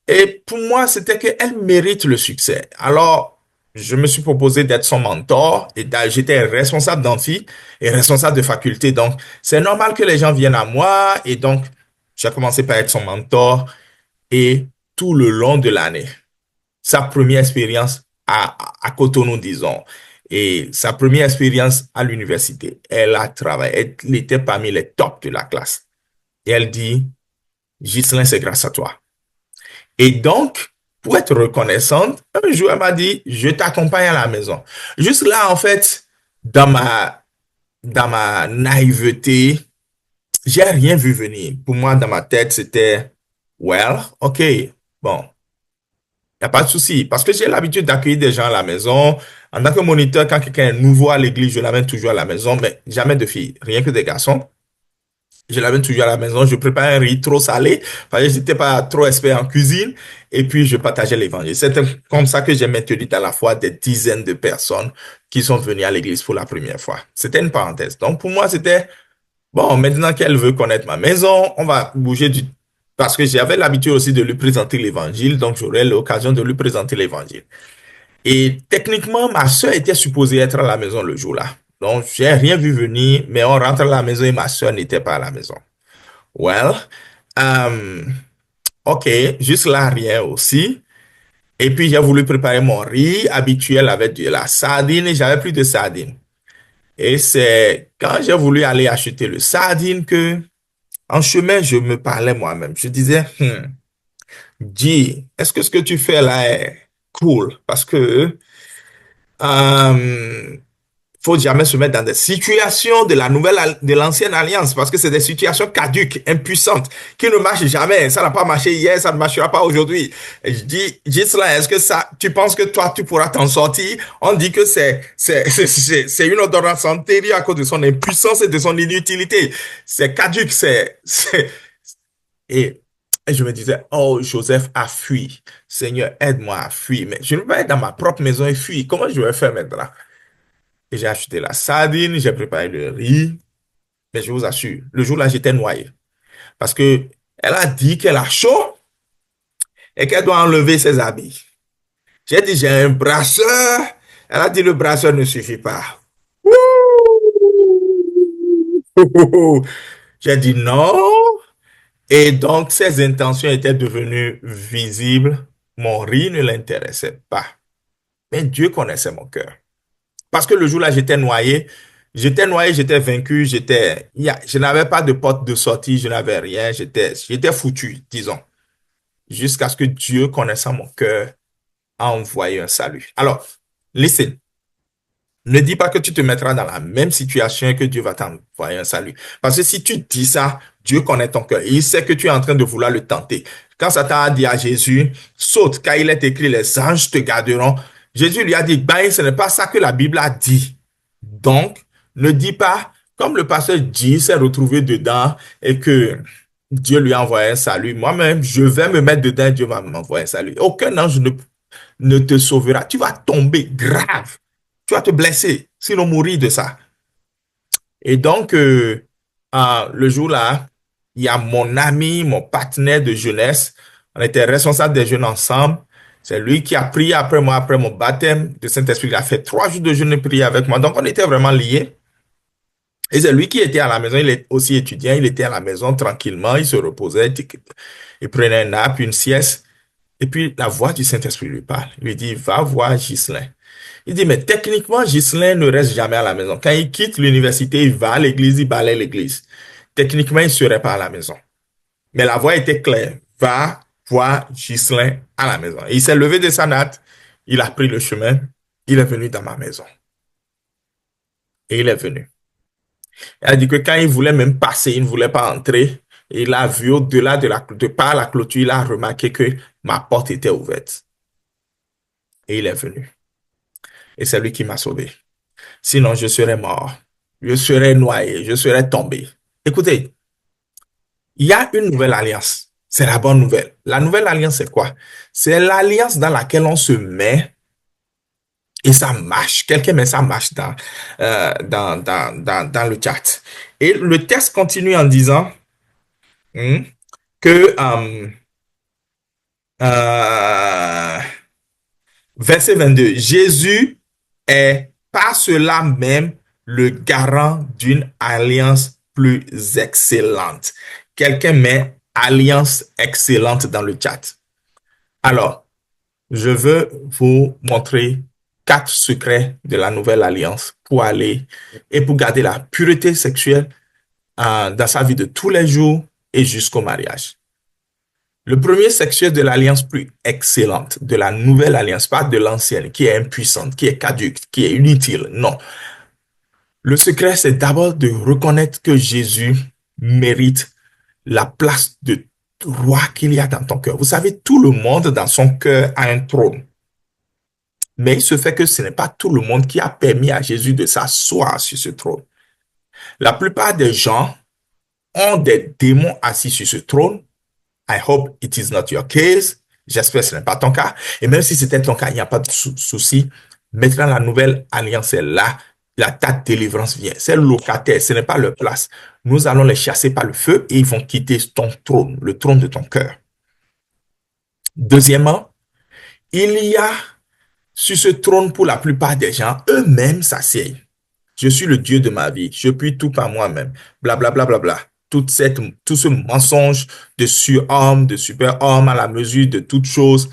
Et pour moi, c'était qu'elle mérite le succès. Alors, je me suis proposé d'être son mentor et j'étais responsable d'amphi et responsable de faculté. Donc, c'est normal que les gens viennent à moi et donc, j'ai commencé par être son mentor et tout le long de l'année, sa première expérience à Cotonou, disons, et sa première expérience à l'université, elle a travaillé, elle était parmi les tops de la classe. Et elle dit, Ghislain, c'est grâce à toi. Et donc, pour être reconnaissante, un jour, elle m'a dit, je t'accompagne à la maison. Juste là, en fait, dans ma naïveté, j'ai rien vu venir. Pour moi, dans ma tête, c'était, well, OK, bon, il n'y a pas de souci. Parce que j'ai l'habitude d'accueillir des gens à la maison. En tant que moniteur, quand quelqu'un est nouveau à l'église, je l'amène toujours à la maison, mais jamais de filles, rien que des garçons. Je l'amène toujours à la maison. Je prépare un riz trop salé, parce que je n'étais pas trop expert en cuisine. Et puis, je partageais l'évangile. C'est comme ça que j'ai maintenu à la fois des dizaines de personnes qui sont venues à l'église pour la première fois. C'était une parenthèse. Donc, pour moi, c'était, bon, maintenant qu'elle veut connaître ma maison, on va bouger du... Parce que j'avais l'habitude aussi de lui présenter l'évangile, donc j'aurais l'occasion de lui présenter l'évangile. Et techniquement, ma soeur était supposée être à la maison le jour-là. Donc, j'ai rien vu venir, mais on rentre à la maison et ma soeur n'était pas à la maison. Well, um, ok, juste là, rien aussi. Et puis, j'ai voulu préparer mon riz habituel avec de la sardine et j'avais plus de sardine. Et c'est quand j'ai voulu aller acheter le sardine que, en chemin, je me parlais moi-même. Je disais, Dis, est-ce que ce que tu fais là est cool? Parce que euh, faut jamais se mettre dans des situations de la de l'ancienne alliance, parce que c'est des situations caduques, impuissantes, qui ne marchent jamais. Ça n'a pas marché hier, ça ne marchera pas aujourd'hui. Et je dis cela, est-ce que ça, tu penses que toi, tu pourras t'en sortir? On dit que c'est une ordonnance antérieure à cause de son impuissance et de son inutilité. C'est caduque, et, et je me disais, oh, Joseph a fui. Seigneur, aide-moi à fuir. Mais je ne peux pas être dans ma propre maison et fuir. Comment je vais faire maintenant? Et j'ai acheté la sardine, j'ai préparé le riz. Mais je vous assure, le jour-là, j'étais noyé. Parce que elle a dit qu'elle a chaud et qu'elle doit enlever ses habits. J'ai dit, j'ai un brasseur. Elle a dit, le brasseur ne suffit pas. J'ai dit non. Et donc, ses intentions étaient devenues visibles. Mon riz ne l'intéressait pas. Mais Dieu connaissait mon cœur. Parce que le jour-là, j'étais noyé, j'étais vaincu, je n'avais pas de porte de sortie, je n'avais rien, j'étais foutu, disons. Jusqu'à ce que Dieu, connaissant mon cœur, a envoyé un salut. Alors, listen. Ne dis pas que tu te mettras dans la même situation et que Dieu va t'envoyer un salut. Parce que si tu dis ça, Dieu connaît ton cœur. Il sait que tu es en train de vouloir le tenter. Quand Satan a dit à Jésus, saute, car il est écrit, les anges te garderont. Jésus lui a dit, ben, ce n'est pas ça que la Bible a dit. Donc, ne dis pas, comme le pasteur dit, s'est retrouvé dedans et que Dieu lui a envoyé un salut. Moi-même, je vais me mettre dedans, Dieu va m'envoyer un salut. Aucun ange ne te sauvera. Tu vas tomber grave. Tu vas te blesser, sinon mourir de ça. Et donc, le jour-là, il y a mon ami, mon partenaire de jeunesse. On était responsable des jeunes ensemble. C'est lui qui a prié après moi, après mon baptême de Saint-Esprit. Il a fait 3 jours de jeûne et prié avec moi. Donc, on était vraiment liés. Et c'est lui qui était à la maison. Il est aussi étudiant. Il était à la maison tranquillement. Il se reposait. Il prenait un nap, une sieste. Et puis, la voix du Saint-Esprit lui parle. Il lui dit, va voir Ghislain. Il dit, mais techniquement, Ghislain ne reste jamais à la maison. Quand il quitte l'université, il va à l'église, il balaye l'église. Techniquement, il ne serait pas à la maison. Mais la voix était claire. Va voir Ghislain à la maison. Et il s'est levé de sa natte. Il a pris le chemin. Il est venu dans ma maison. Et il est venu. Il a dit que quand il voulait même passer, il ne voulait pas entrer. Il a vu au-delà de par la clôture, il a remarqué que ma porte était ouverte. Et il est venu. Et c'est lui qui m'a sauvé. Sinon, je serais mort. Je serais noyé. Je serais tombé. Écoutez, il y a une nouvelle alliance. C'est la bonne nouvelle. La nouvelle alliance, c'est quoi? C'est l'alliance dans laquelle on se met Et ça marche. Quelqu'un met ça marche dans le chat. Et le texte continue en disant que euh, verset 22, Jésus est par cela même le garant d'une alliance plus excellente. Quelqu'un met alliance excellente dans le chat. Alors, je veux vous montrer 4 secrets de la nouvelle alliance pour aller et pour garder la pureté sexuelle dans sa vie de tous les jours et jusqu'au mariage. Le premier secret de l'alliance plus excellente, de la nouvelle alliance, pas de l'ancienne, qui est impuissante, qui est caduque, qui est inutile. Non. Le secret, c'est d'abord de reconnaître que Jésus mérite la place de roi qu'il y a dans ton cœur. Vous savez, tout le monde dans son cœur a un trône. Mais il se fait que ce n'est pas tout le monde qui a permis à Jésus de s'asseoir sur ce trône. La plupart des gens ont des démons assis sur ce trône. I hope it is not your case. J'espère que ce n'est pas ton cas. Et même si c'était ton cas, il n'y a pas de souci. Maintenant, la nouvelle alliance est là. Ta délivrance vient. C'est locataire, ce n'est pas leur place. Nous allons les chasser par le feu et ils vont quitter ton trône, le trône de ton cœur. Deuxièmement, il y a sur ce trône pour la plupart des gens, eux-mêmes s'assiedent. Je suis le Dieu de ma vie. Je puis tout par moi-même. Blablabla. Bla, bla, bla. Tout ce mensonge de surhomme, de super-homme à la mesure de toutes choses.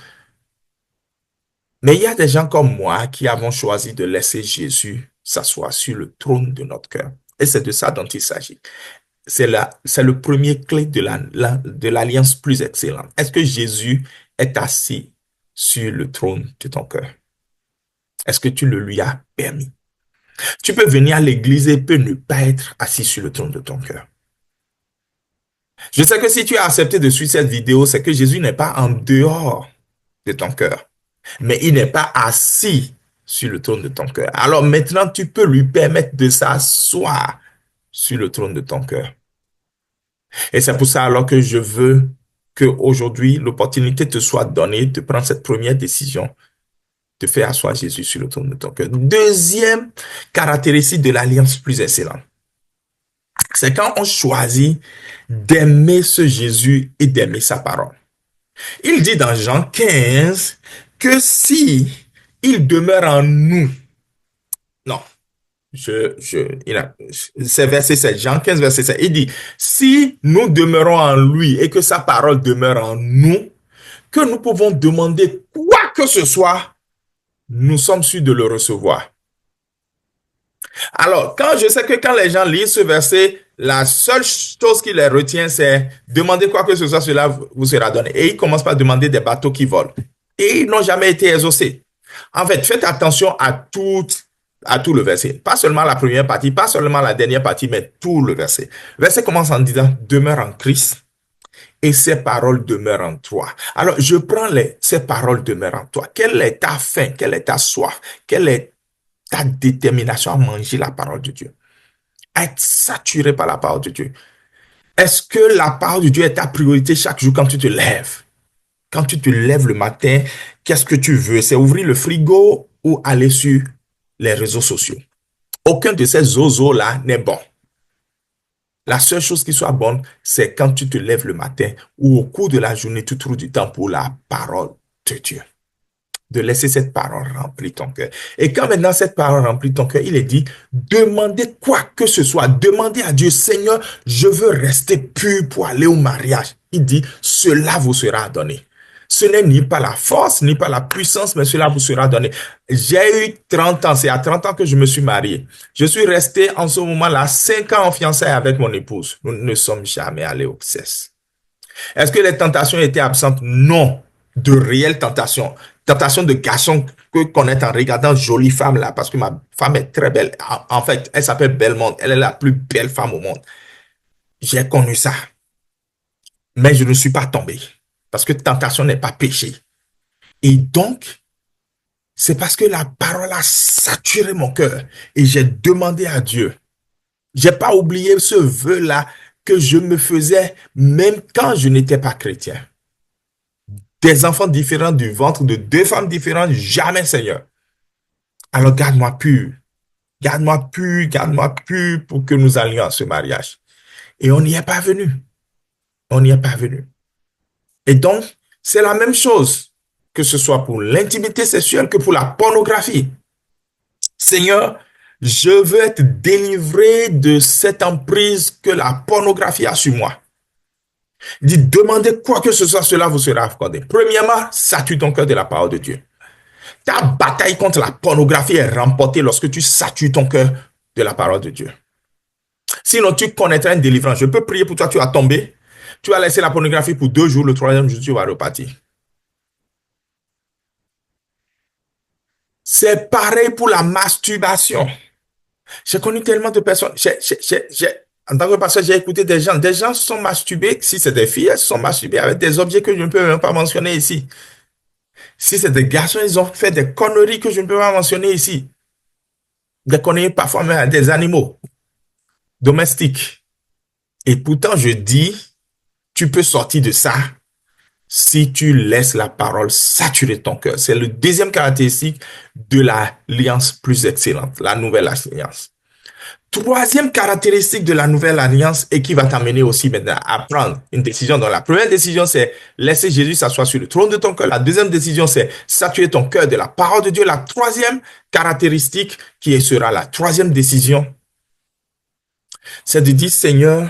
Mais il y a des gens comme moi qui avons choisi de laisser Jésus s'asseoir sur le trône de notre cœur. Et c'est de ça dont il s'agit. C'est le premier clé de l'alliance plus excellente. Est-ce que Jésus est assis sur le trône de ton cœur? Est-ce que tu le lui as permis? Tu peux venir à l'église et peut ne pas être assis sur le trône de ton cœur. Je sais que si tu as accepté de suivre cette vidéo, c'est que Jésus n'est pas en dehors de ton cœur, mais il n'est pas assis sur le trône de ton cœur. Alors maintenant, tu peux lui permettre de s'asseoir sur le trône de ton cœur. Et c'est pour ça alors que je veux qu'aujourd'hui, l'opportunité te soit donnée de prendre cette première décision de faire asseoir Jésus sur le trône de ton cœur. Deuxième caractéristique de l'alliance plus excellente, c'est quand on choisit d'aimer ce Jésus et d'aimer sa parole. Il dit dans Jean 15 que si il demeure en nous, non, c'est verset 7, Jean 15, verset 7, il dit, si nous demeurons en lui et que sa parole demeure en nous, que nous pouvons demander quoi que ce soit, nous sommes sûrs de le recevoir. Alors, je sais que quand les gens lisent ce verset, la seule chose qui les retient, c'est demander quoi que ce soit, cela vous sera donné. Et ils commencent par demander des bateaux qui volent. Et ils n'ont jamais été exaucés. En fait, faites attention à tout le verset. Pas seulement la première partie, pas seulement la dernière partie, mais tout le verset. Le verset commence en disant, demeure en Christ et ses paroles demeurent en toi. Alors, je prends ces paroles demeurent en toi. Quelle est ta faim? Quelle est ta soif? Quelle est ta détermination à manger la parole de Dieu, à être saturé par la parole de Dieu? Est-ce que la parole de Dieu est ta priorité chaque jour quand tu te lèves? Quand tu te lèves le matin, qu'est-ce que tu veux? C'est ouvrir le frigo ou aller sur les réseaux sociaux? Aucun de ces zozos-là n'est bon. La seule chose qui soit bonne, c'est quand tu te lèves le matin ou au cours de la journée, tu trouves du temps pour la parole de Dieu. De laisser cette parole remplir ton cœur. Et quand maintenant cette parole remplit ton cœur, il est dit, demandez quoi que ce soit. Demandez à Dieu, Seigneur, je veux rester pur pour aller au mariage. Il dit, cela vous sera donné. Ce n'est ni par la force, ni par la puissance, mais cela vous sera donné. J'ai eu 30 ans, c'est à 30 ans que je me suis marié. Je suis resté en ce moment-là 5 ans en fiançailles avec mon épouse. Nous ne sommes jamais allés au sexe. Est-ce que les tentations étaient absentes? Non. De réelles tentations. Tentations de garçons que connaître en regardant jolie femme là, parce que ma femme est très belle. En fait, elle s'appelle Bellemonde. Elle est la plus belle femme au monde. J'ai connu ça. Mais je ne suis pas tombé. Parce que tentation n'est pas péché. Et donc, c'est parce que la parole a saturé mon cœur. Et j'ai demandé à Dieu. J'ai pas oublié ce vœu-là que je me faisais même quand je n'étais pas chrétien. Des enfants différents du ventre de 2 femmes différentes, jamais, Seigneur. Alors garde-moi pur pour que nous allions à ce mariage. Et on n'y est pas venu. On n'y est pas venu. Et donc, c'est la même chose, que ce soit pour l'intimité sexuelle que pour la pornographie. Seigneur, je veux être délivré de cette emprise que la pornographie a sur moi. Dit, demandez quoi que ce soit, cela vous sera accordé. Premièrement, sature ton cœur de la parole de Dieu. Ta bataille contre la pornographie est remportée lorsque tu satures ton cœur de la parole de Dieu. Sinon, tu connaîtras une délivrance. Je peux prier pour toi, tu vas tomber. Tu vas laisser la pornographie pour 2 jours, le troisième jour, tu vas repartir. C'est pareil pour la masturbation. J'ai connu tellement de personnes. En tant que pasteur, j'ai écouté des gens. Des gens se sont masturbés. Si c'est des filles, elles se sont masturbées avec des objets que je ne peux même pas mentionner ici. Si c'est des garçons, ils ont fait des conneries que je ne peux pas mentionner ici. Des conneries parfois même à des animaux domestiques. Et pourtant, je dis, tu peux sortir de ça si tu laisses la parole saturer ton cœur. C'est le deuxième caractéristique de l'alliance plus excellente, la nouvelle alliance. Troisième caractéristique de la nouvelle alliance et qui va t'amener aussi maintenant à prendre une décision. Donc, la première décision, c'est laisser Jésus s'asseoir sur le trône de ton cœur. La deuxième décision, c'est saturer ton cœur de la parole de Dieu. La troisième caractéristique qui sera la troisième décision, c'est de dire, Seigneur,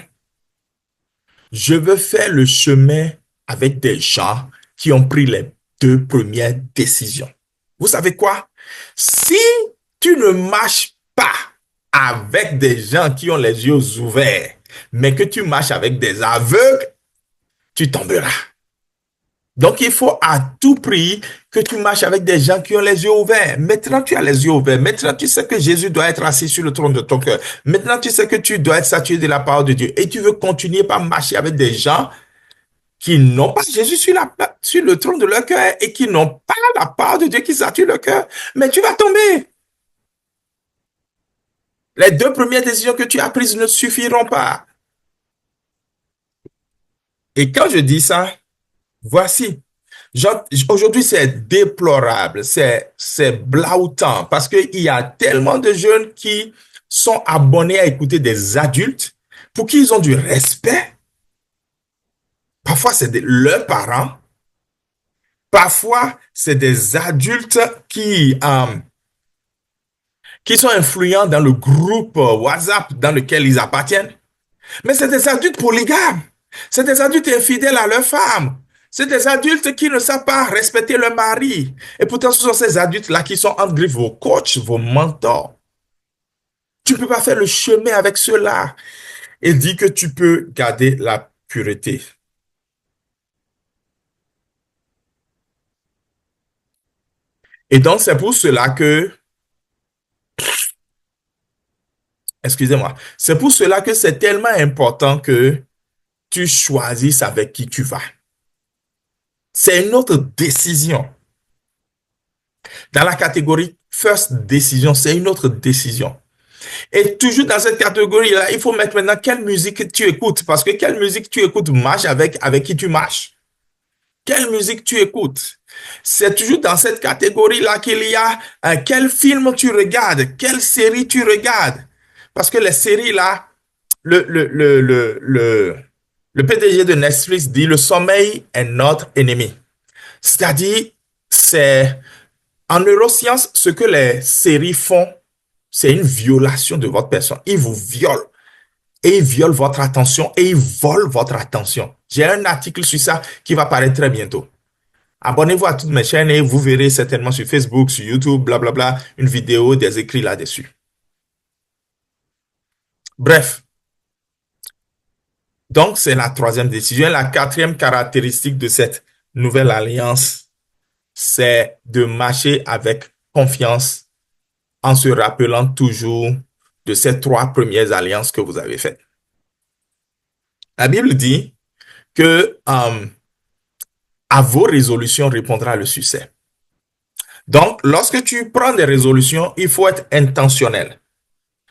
je veux faire le chemin avec des gens qui ont pris les 2 premières décisions. Vous savez quoi? Si tu ne marches pas avec des gens qui ont les yeux ouverts, mais que tu marches avec des aveugles, tu tomberas. Donc, il faut à tout prix que tu marches avec des gens qui ont les yeux ouverts. Maintenant, tu as les yeux ouverts. Maintenant, tu sais que Jésus doit être assis sur le trône de ton cœur. Maintenant, tu sais que tu dois être saturé de la parole de Dieu. Et tu veux continuer par marcher avec des gens qui n'ont pas Jésus sur le trône de leur cœur et qui n'ont pas la parole de Dieu qui sature le cœur. Mais tu vas tomber. Les 2 premières décisions que tu as prises ne suffiront pas. Et quand je dis ça, voici. Aujourd'hui, c'est déplorable, c'est blautant parce qu'il y a tellement de jeunes qui sont abonnés à écouter des adultes pour qui ils ont du respect. Parfois, c'est leurs parents. Parfois, c'est des adultes qui sont influents dans le groupe WhatsApp dans lequel ils appartiennent. Mais c'est des adultes polygames. C'est des adultes infidèles à leurs femmes. C'est des adultes qui ne savent pas respecter leur mari. Et pourtant, ce sont ces adultes-là qui sont entre griffes vos coachs, vos mentors. Tu ne peux pas faire le chemin avec ceux-là et dire que tu peux garder la pureté. Et donc, c'est pour cela que, excusez-moi, c'est pour cela que c'est tellement important que tu choisisses avec qui tu vas. C'est une autre décision. Dans la catégorie first décision, c'est une autre décision. Et toujours dans cette catégorie-là, il faut mettre maintenant quelle musique tu écoutes. Parce que quelle musique tu écoutes marche avec qui tu marches. Quelle musique tu écoutes. C'est toujours dans cette catégorie-là qu'il y a quel film tu regardes, quelle série tu regardes. Parce que les séries-là, le PDG de Netflix dit le sommeil est notre ennemi. C'est-à-dire, c'est en neurosciences, ce que les séries font, c'est une violation de votre personne. Ils vous violent. Et ils violent votre attention et ils volent votre attention. J'ai un article sur ça qui va paraître très bientôt. Abonnez-vous à toutes mes chaînes et vous verrez certainement sur Facebook, sur YouTube, blablabla, une vidéo, des écrits là-dessus. Bref. Donc, c'est la troisième décision. La quatrième caractéristique de cette nouvelle alliance, c'est de marcher avec confiance en se rappelant toujours de ces 3 premières alliances que vous avez faites. La Bible dit que à vos résolutions répondra le succès. Donc, lorsque tu prends des résolutions, il faut être intentionnel.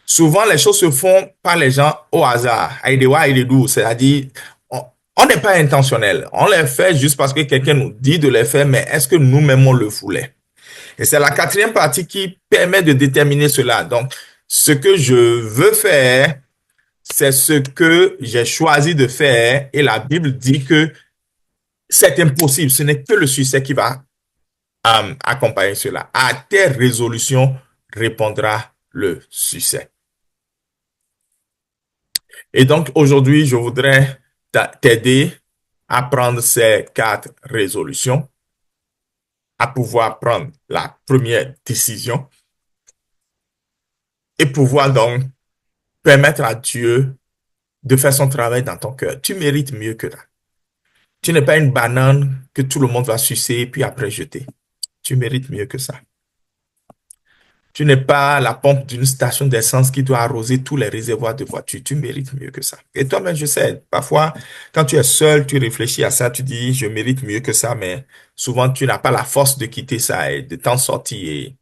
Souvent, les choses se font par les gens au hasard, c'est-à-dire, on n'est pas intentionnel. On les fait juste parce que quelqu'un nous dit de les faire, mais est-ce que nous-mêmes on le voulait? Et c'est la quatrième partie qui permet de déterminer cela. Donc, ce que je veux faire, c'est ce que j'ai choisi de faire. Et la Bible dit que c'est impossible. Ce n'est que le succès qui va accompagner cela. À tes résolutions répondra le succès. Et donc, aujourd'hui, je voudrais t'aider à prendre ces 4 résolutions, à pouvoir prendre la première décision et pouvoir donc permettre à Dieu de faire son travail dans ton cœur. Tu mérites mieux que ça. Tu n'es pas une banane que tout le monde va sucer puis après jeter. Tu mérites mieux que ça. Tu n'es pas la pompe d'une station d'essence qui doit arroser tous les réservoirs de voitures. Tu mérites mieux que ça. Et toi-même, je sais, parfois, quand tu es seul, tu réfléchis à ça, tu dis, je mérite mieux que ça, mais souvent, tu n'as pas la force de quitter ça et de t'en sortir. Et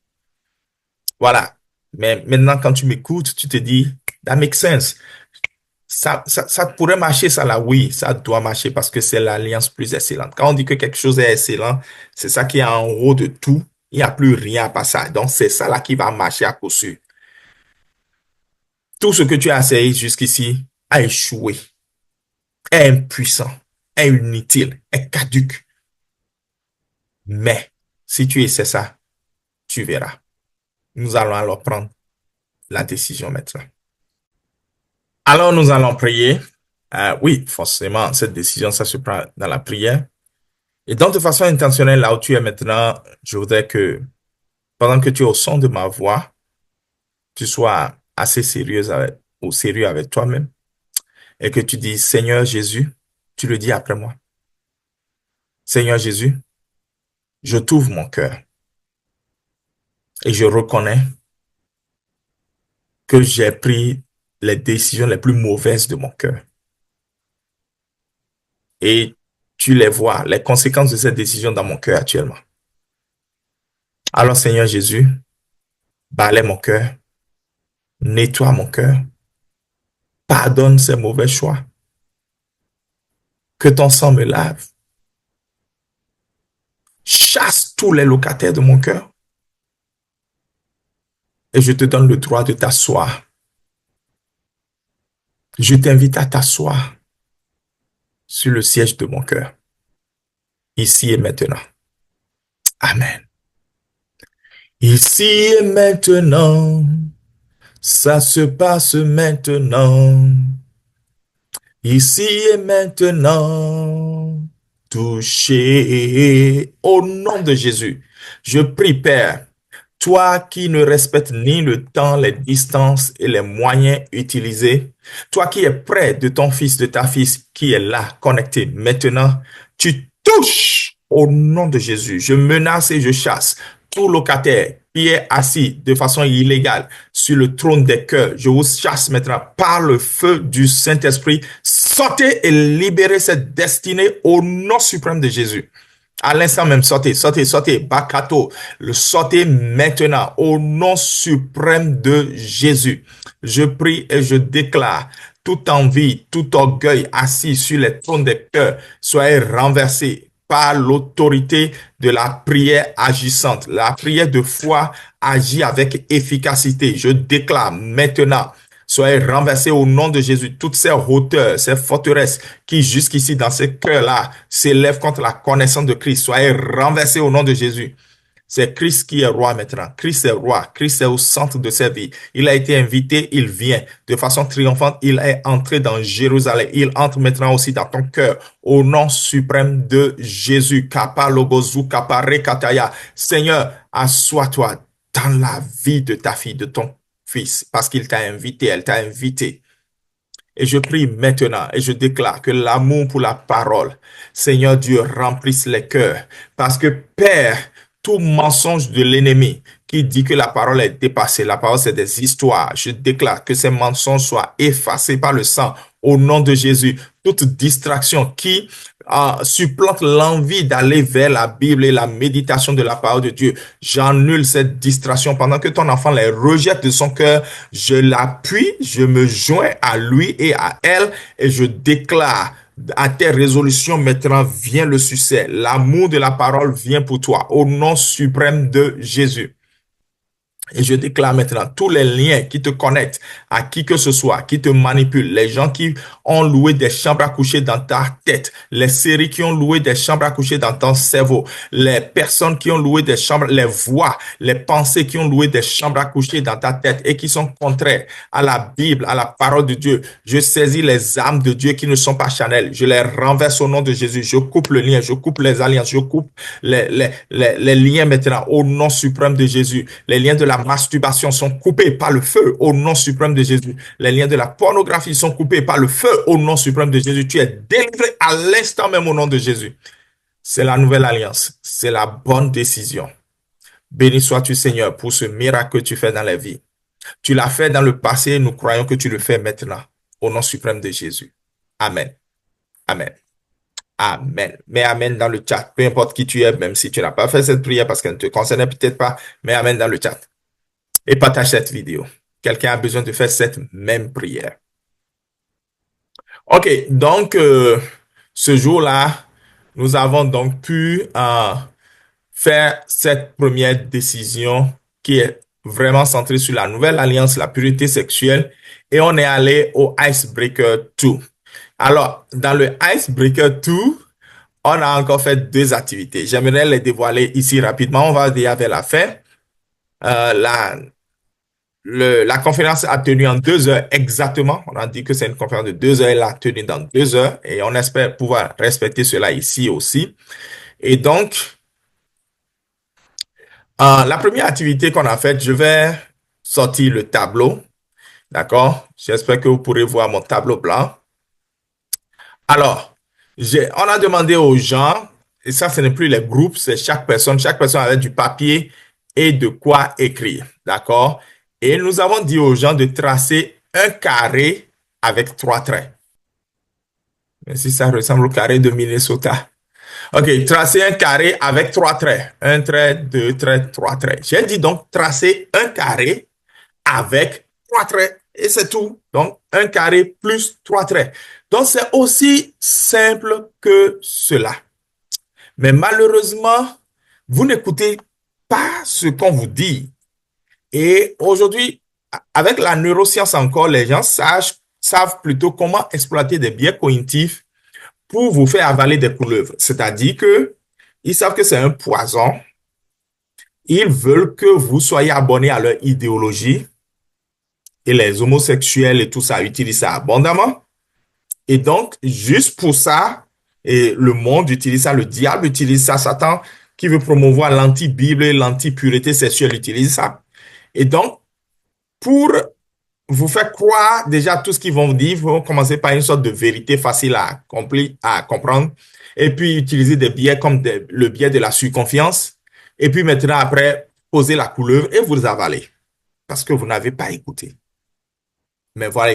voilà. Mais maintenant, quand tu m'écoutes, tu te dis, that makes sense. Ça pourrait marcher, ça là, oui, ça doit marcher parce que c'est l'alliance plus excellente. Quand on dit que quelque chose est excellent, c'est ça qui est en haut de tout. Il n'y a plus rien à part ça. Donc, c'est ça là qui va marcher à coup sûr. Tout ce que tu as essayé jusqu'ici a échoué, est impuissant, est inutile, est caduque. Mais, si tu essaies ça, tu verras. Nous allons alors prendre la décision maintenant. Alors, nous allons prier. Oui, forcément, cette décision, ça se prend dans la prière. Et donc, de façon intentionnelle, là où tu es maintenant, je voudrais que, pendant que tu es au son de ma voix, tu sois assez sérieuse ou sérieux avec toi-même et que tu dis, Seigneur Jésus, tu le dis après moi. Seigneur Jésus, je t'ouvre mon cœur et je reconnais que j'ai pris les décisions les plus mauvaises de mon cœur. Et tu les vois, les conséquences de ces décisions dans mon cœur actuellement. Alors, Seigneur Jésus, balaie mon cœur, nettoie mon cœur, pardonne ces mauvais choix. Que ton sang me lave. Chasse tous les locataires de mon cœur. Et je te donne le droit de t'asseoir. Je t'invite à t'asseoir sur le siège de mon cœur, ici et maintenant. Amen. Ici et maintenant, ça se passe maintenant. Ici et maintenant, touché au nom de Jésus. Je prie, Père, toi qui ne respectes ni le temps, les distances et les moyens utilisés, toi qui es près de ton fils, de ta fille qui est là, connecté maintenant, tu touches au nom de Jésus. Je menace et je chasse tout locataire qui est assis de façon illégale sur le trône des cœurs. Je vous chasse maintenant par le feu du Saint-Esprit. Sortez et libérez cette destinée au nom suprême de Jésus. À l'instant même, sortez, sortez, sortez, Bakato, le sortez maintenant au nom suprême de Jésus. Je prie et je déclare toute envie, tout orgueil assis sur les trônes des cœurs, soyez renversés par l'autorité de la prière agissante. La prière de foi agit avec efficacité. Je déclare maintenant, soyez renversés au nom de Jésus. Toutes ces hauteurs, ces forteresses qui jusqu'ici dans ces cœurs-là s'élèvent contre la connaissance de Christ, soyez renversés au nom de Jésus. C'est Christ qui est roi maintenant. Christ est roi. Christ est au centre de sa vie. Il a été invité, il vient. De façon triomphante, il est entré dans Jérusalem. Il entre maintenant aussi dans ton cœur. Au nom suprême de Jésus. Kappa logozu, kappa rekataya. Seigneur, assois-toi dans la vie de ta fille, de ton fils, parce qu'il t'a invité, elle t'a invité. Et je prie maintenant et je déclare que l'amour pour la parole, Seigneur Dieu, remplisse les cœurs. Parce que Père, tout mensonge de l'ennemi qui dit que la parole est dépassée, la parole c'est des histoires, je déclare que ces mensonges soient effacés par le sang au nom de Jésus. Toute distraction qui supplante l'envie d'aller vers la Bible et la méditation de la parole de Dieu. J'annule cette distraction pendant que ton enfant les rejette de son cœur. Je l'appuie, je me joins à lui et à elle et je déclare À tes résolutions, maintenant, vient le succès. L'amour de la parole vient pour toi, au nom suprême de Jésus. Et je déclare maintenant tous les liens qui te connectent à qui que ce soit, qui te manipulent, les gens qui ont loué des chambres à coucher dans ta tête, les séries qui ont loué des chambres à coucher dans ton cerveau, les personnes qui ont loué des chambres, les voix, les pensées qui ont loué des chambres à coucher dans ta tête et qui sont contraires à la Bible, à la parole de Dieu. Je saisis les âmes de Dieu qui ne sont pas charnelles. Je les renverse au nom de Jésus. Je coupe le lien, je coupe les alliances, je coupe les liens maintenant au nom suprême de Jésus. Les liens de la masturbation sont coupés par le feu au nom suprême de Jésus. Les liens de la pornographie sont coupés par le feu au nom suprême de Jésus. Tu es délivré à l'instant même au nom de Jésus. C'est la nouvelle alliance. C'est la bonne décision. Béni sois-tu, Seigneur, pour ce miracle que tu fais dans la vie. Tu l'as fait dans le passé, nous croyons que tu le fais maintenant. Au nom suprême de Jésus. Amen. Amen. Amen. Mets Amen dans le chat. Peu importe qui tu es, même si tu n'as pas fait cette prière parce qu'elle ne te concernait peut-être pas, mets Amen dans le chat. Et partage cette vidéo. Quelqu'un a besoin de faire cette même prière. OK, donc ce jour-là, nous avons donc pu faire cette première décision qui est vraiment centrée sur la nouvelle alliance, la pureté sexuelle, et on est allé au Icebreaker 2. Alors, dans le Icebreaker 2, on a encore fait deux activités. J'aimerais les dévoiler ici rapidement. On va dire vers la fin. La conférence a tenu en 2 heures exactement. On a dit que c'est une conférence de 2 heures. Elle a tenu dans 2 heures et on espère pouvoir respecter cela ici aussi. Et donc, la première activité qu'on a faite, je vais sortir le tableau. D'accord? J'espère que vous pourrez voir mon tableau blanc. Alors, on a demandé aux gens, et ça, ce n'est plus les groupes, c'est chaque personne. Chaque personne avait du papier et de quoi écrire. D'accord? Et nous avons dit aux gens de tracer un carré avec 3 traits. Mais si ça ressemble au carré de Minnesota. OK, tracer un carré avec 3 traits. Un trait, 2 traits, 3 traits. J'ai dit donc tracer un carré avec 3 traits. Et c'est tout. Donc, un carré plus 3 traits. Donc, c'est aussi simple que cela. Mais malheureusement, vous n'écoutez pas ce qu'on vous dit. Et aujourd'hui, avec la neuroscience encore, les gens savent plutôt comment exploiter des biais cognitifs pour vous faire avaler des couleuvres. C'est-à-dire que ils savent que c'est un poison. Ils veulent que vous soyez abonné à leur idéologie. Et les homosexuels et tout ça utilisent ça abondamment. Et donc, juste pour ça, et le monde utilise ça, le diable utilise ça, Satan, qui veut promouvoir l'anti-Bible et l'anti-pureté sexuelle utilise ça. Et donc, pour vous faire croire déjà tout ce qu'ils vont dire, ils vont commencer par une sorte de vérité facile à comprendre, et puis utiliser des biais comme le biais de la surconfiance, et puis maintenant après, poser la couleuvre et vous avalez, parce que vous n'avez pas écouté. Mais voilà,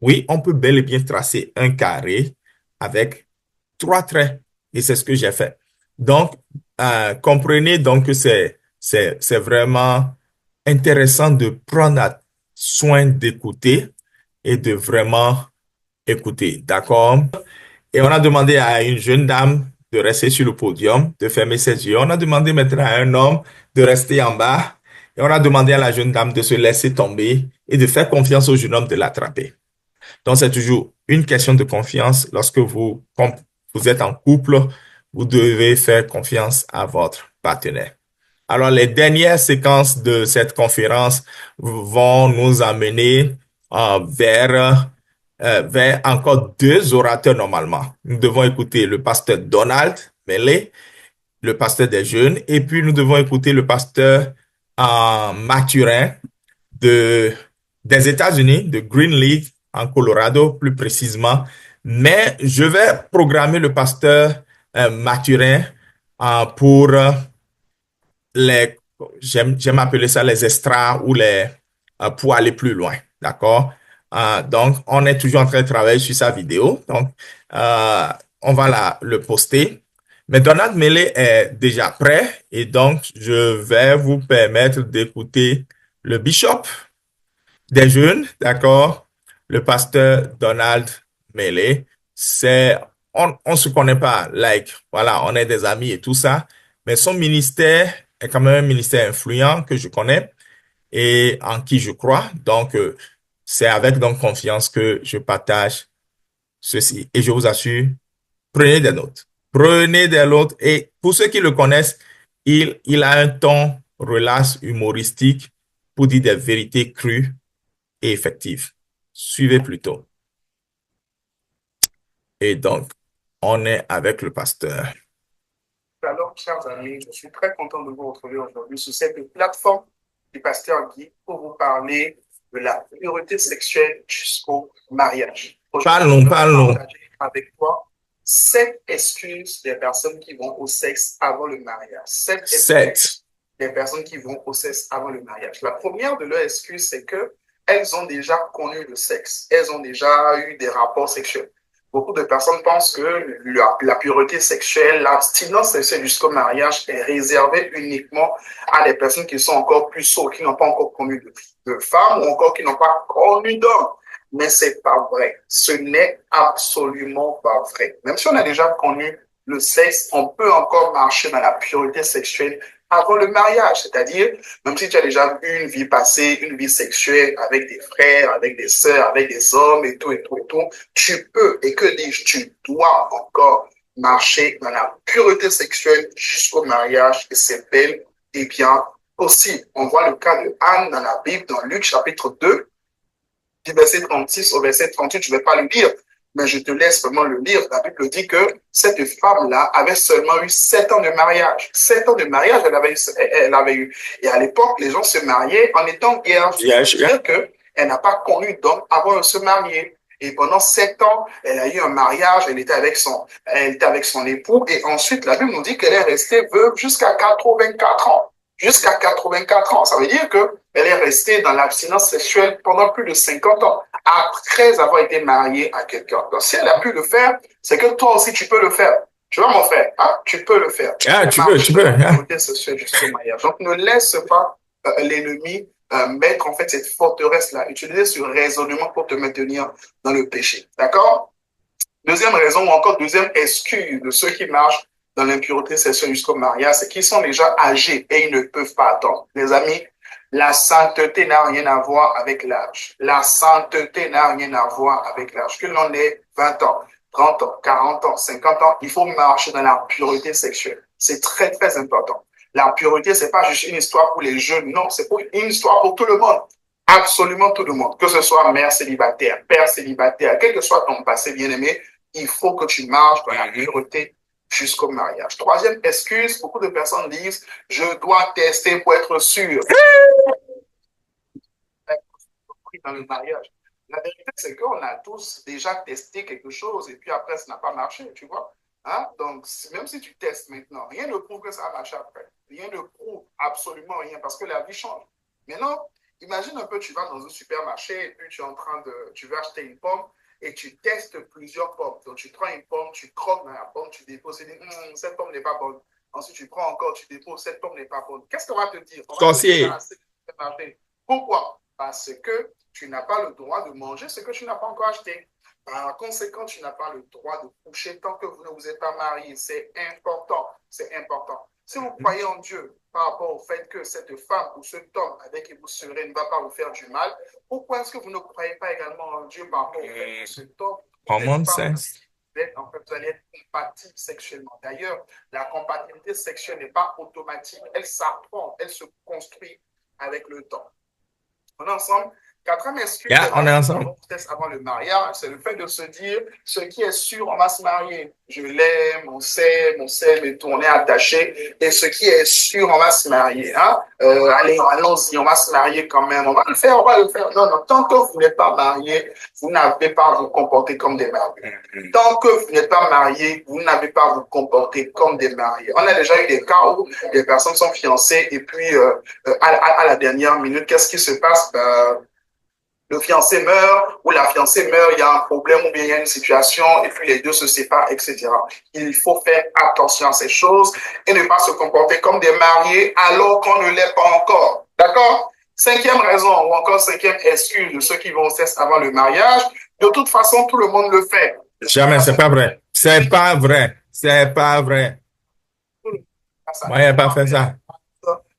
oui, on peut bel et bien tracer un carré avec 3 traits, et c'est ce que j'ai fait. Donc, comprenez donc que c'est vraiment intéressant de prendre soin d'écouter et de vraiment écouter, d'accord? Et on a demandé à une jeune dame de rester sur le podium, de fermer ses yeux. On a demandé maintenant à un homme de rester en bas. Et on a demandé à la jeune dame de se laisser tomber et de faire confiance au jeune homme de l'attraper. Donc, c'est toujours une question de confiance. Lorsque quand vous êtes en couple, vous devez faire confiance à votre partenaire. Alors, les dernières séquences de cette conférence vont nous amener vers encore 2 orateurs normalement. Nous devons écouter le pasteur Donald Mele, le pasteur des jeunes, et puis nous devons écouter le pasteur Mathurin des États-Unis, de Green League, en Colorado, plus précisément. Mais je vais programmer le pasteur Mathurin pour j'aime appeler ça les extras ou pour aller plus loin. D'accord? Donc, on est toujours en train de travailler sur sa vidéo. Donc, on va le poster. Mais Donald Mele est déjà prêt et donc, je vais vous permettre d'écouter le bishop des jeunes, d'accord? Le pasteur Donald Mele on se connaît pas, voilà, on est des amis et tout ça, mais son ministère est quand même un ministère influent que je connais et en qui je crois. Donc, c'est avec donc confiance que je partage ceci. Et je vous assure, prenez des notes. Prenez des notes. Et pour ceux qui le connaissent, il a un ton relax, humoristique pour dire des vérités crues et effectives. Suivez plutôt. Et donc, on est avec le pasteur. Alors, chers amis, je suis très content de vous retrouver aujourd'hui sur cette plateforme du pasteur Guy pour vous parler de la priorité sexuelle jusqu'au mariage. Parlons, Je vais parlons. partager avec toi 7 excuses des personnes qui vont au sexe avant le mariage. 7. Des personnes qui vont au sexe avant le mariage. La première de leurs excuses, c'est que elles ont déjà connu le sexe. Elles ont déjà eu des rapports sexuels. Beaucoup de personnes pensent que la pureté sexuelle, l'abstinence sexuelle jusqu'au mariage est réservée uniquement à des personnes qui sont encore plus sourdes, qui n'ont pas encore connu de femmes ou encore qui n'ont pas connu d'hommes. Mais c'est pas vrai. Ce n'est absolument pas vrai. Même si on a déjà connu le sexe, on peut encore marcher dans la pureté sexuelle avant le mariage. C'est-à-dire, même si tu as déjà eu une vie passée, une vie sexuelle avec des frères, avec des sœurs, avec des hommes et tout, et tout, et tout, tu peux, et que dis-je, tu dois encore marcher dans la pureté sexuelle jusqu'au mariage et c'est bel et bien possible. On voit le cas de Anne dans la Bible, dans Luc chapitre 2, du verset 36 au verset 38, je ne vais pas le lire, mais je te laisse vraiment le lire. La Bible dit que cette femme-là avait seulement eu 7 ans de mariage. 7 ans de mariage, elle avait eu. Et à l'époque, les gens se mariaient en étant vierges. C'est-à-dire qu'elle n'a pas connu d'homme avant de se marier. Et pendant 7 ans, elle a eu un mariage, elle était avec son époux. Et ensuite, la Bible nous dit qu'elle est restée veuve jusqu'à 84 ans. Jusqu'à 84 ans. Ça veut dire qu'elle est restée dans l'abstinence sexuelle pendant plus de 50 ans, après avoir été mariée à quelqu'un. Donc, si elle a pu le faire, c'est que toi aussi, tu peux le faire. Tu vois, mon frère, hein? Tu peux le faire. Tu peux. Sexuelle jusqu'au mariage. Donc, ne laisse pas l'ennemi mettre en fait cette forteresse-là. Utiliser ce raisonnement pour te maintenir dans le péché. D'accord? Deuxième raison ou encore deuxième excuse de ceux qui marchent dans l'impureté sexuelle jusqu'au mariage, c'est qu'ils sont déjà âgés et ils ne peuvent pas attendre. Les amis, la sainteté n'a rien à voir avec l'âge. La sainteté n'a rien à voir avec l'âge. Que l'on ait 20 ans, 30 ans, 40 ans, 50 ans, il faut marcher dans la pureté sexuelle. C'est très, très important. La pureté, c'est pas juste une histoire pour les jeunes, non, c'est une histoire pour tout le monde. Absolument tout le monde. Que ce soit mère célibataire, père célibataire, quel que soit ton passé bien-aimé, il faut que tu marches dans la pureté jusqu'au mariage. Troisième excuse, beaucoup de personnes disent, je dois tester pour être sûr. Dans le mariage. La vérité, c'est qu'on a tous déjà testé quelque chose et puis après, ça n'a pas marché, tu vois. Hein? Donc, même si tu testes maintenant, rien ne prouve que ça a marché après. Rien ne prouve absolument rien parce que la vie change. Maintenant, imagine un peu, tu vas dans un supermarché et puis tu veux acheter une pomme et tu testes plusieurs pommes. Donc, tu prends une pomme, tu croques dans la pomme, tu déposes et dis, cette pomme n'est pas bonne. Ensuite, tu prends encore, tu déposes, cette pomme n'est pas bonne. Qu'est-ce qu'on va te dire? Sorcier. Pourquoi? Parce que tu n'as pas le droit de manger ce que tu n'as pas encore acheté. Par conséquent, tu n'as pas le droit de coucher tant que vous ne vous êtes pas marié. C'est important. C'est important. Si vous croyez en Dieu par rapport au fait que cette femme ou cet homme avec qui vous serez ne va pas vous faire du mal, pourquoi est-ce que vous ne croyez pas également en Dieu par rapport au fait que cet homme Common sense. en fait, vous allez être compatible sexuellement. D'ailleurs, la compatibilité sexuelle n'est pas automatique. Elle s'apprend, elle se construit avec le temps. On est ensemble. Quatrième excuse on est ensemble. Avant le mariage, c'est le fait de se dire ce qui est sûr, on va se marier. Je l'aime, on s'aime et tout, on est attaché. Et ce qui est sûr, on va se marier. Hein? Allez, allons-y, on va se marier quand même. On va le faire, on va le faire. Non, non, tant que vous n'êtes pas marié, vous n'avez pas à vous comporter comme des mariés. Tant que vous n'êtes pas marié, vous n'avez pas à vous comporter comme des mariés. On a déjà eu des cas où des personnes sont fiancées et puis à la dernière minute, qu'est-ce qui se passe? Le fiancé meurt ou la fiancée meurt, il y a un problème ou bien il y a une situation et puis les deux se séparent, etc. Il faut faire attention à ces choses et ne pas se comporter comme des mariés alors qu'on ne l'est pas encore. D'accord? Cinquième raison ou encore cinquième excuse de ceux qui vont au sexe avant le mariage, de toute façon, tout le monde le fait. Jamais, c'est pas vrai. C'est pas vrai. C'est pas vrai. Ça Moi, il n'a pas fait ça.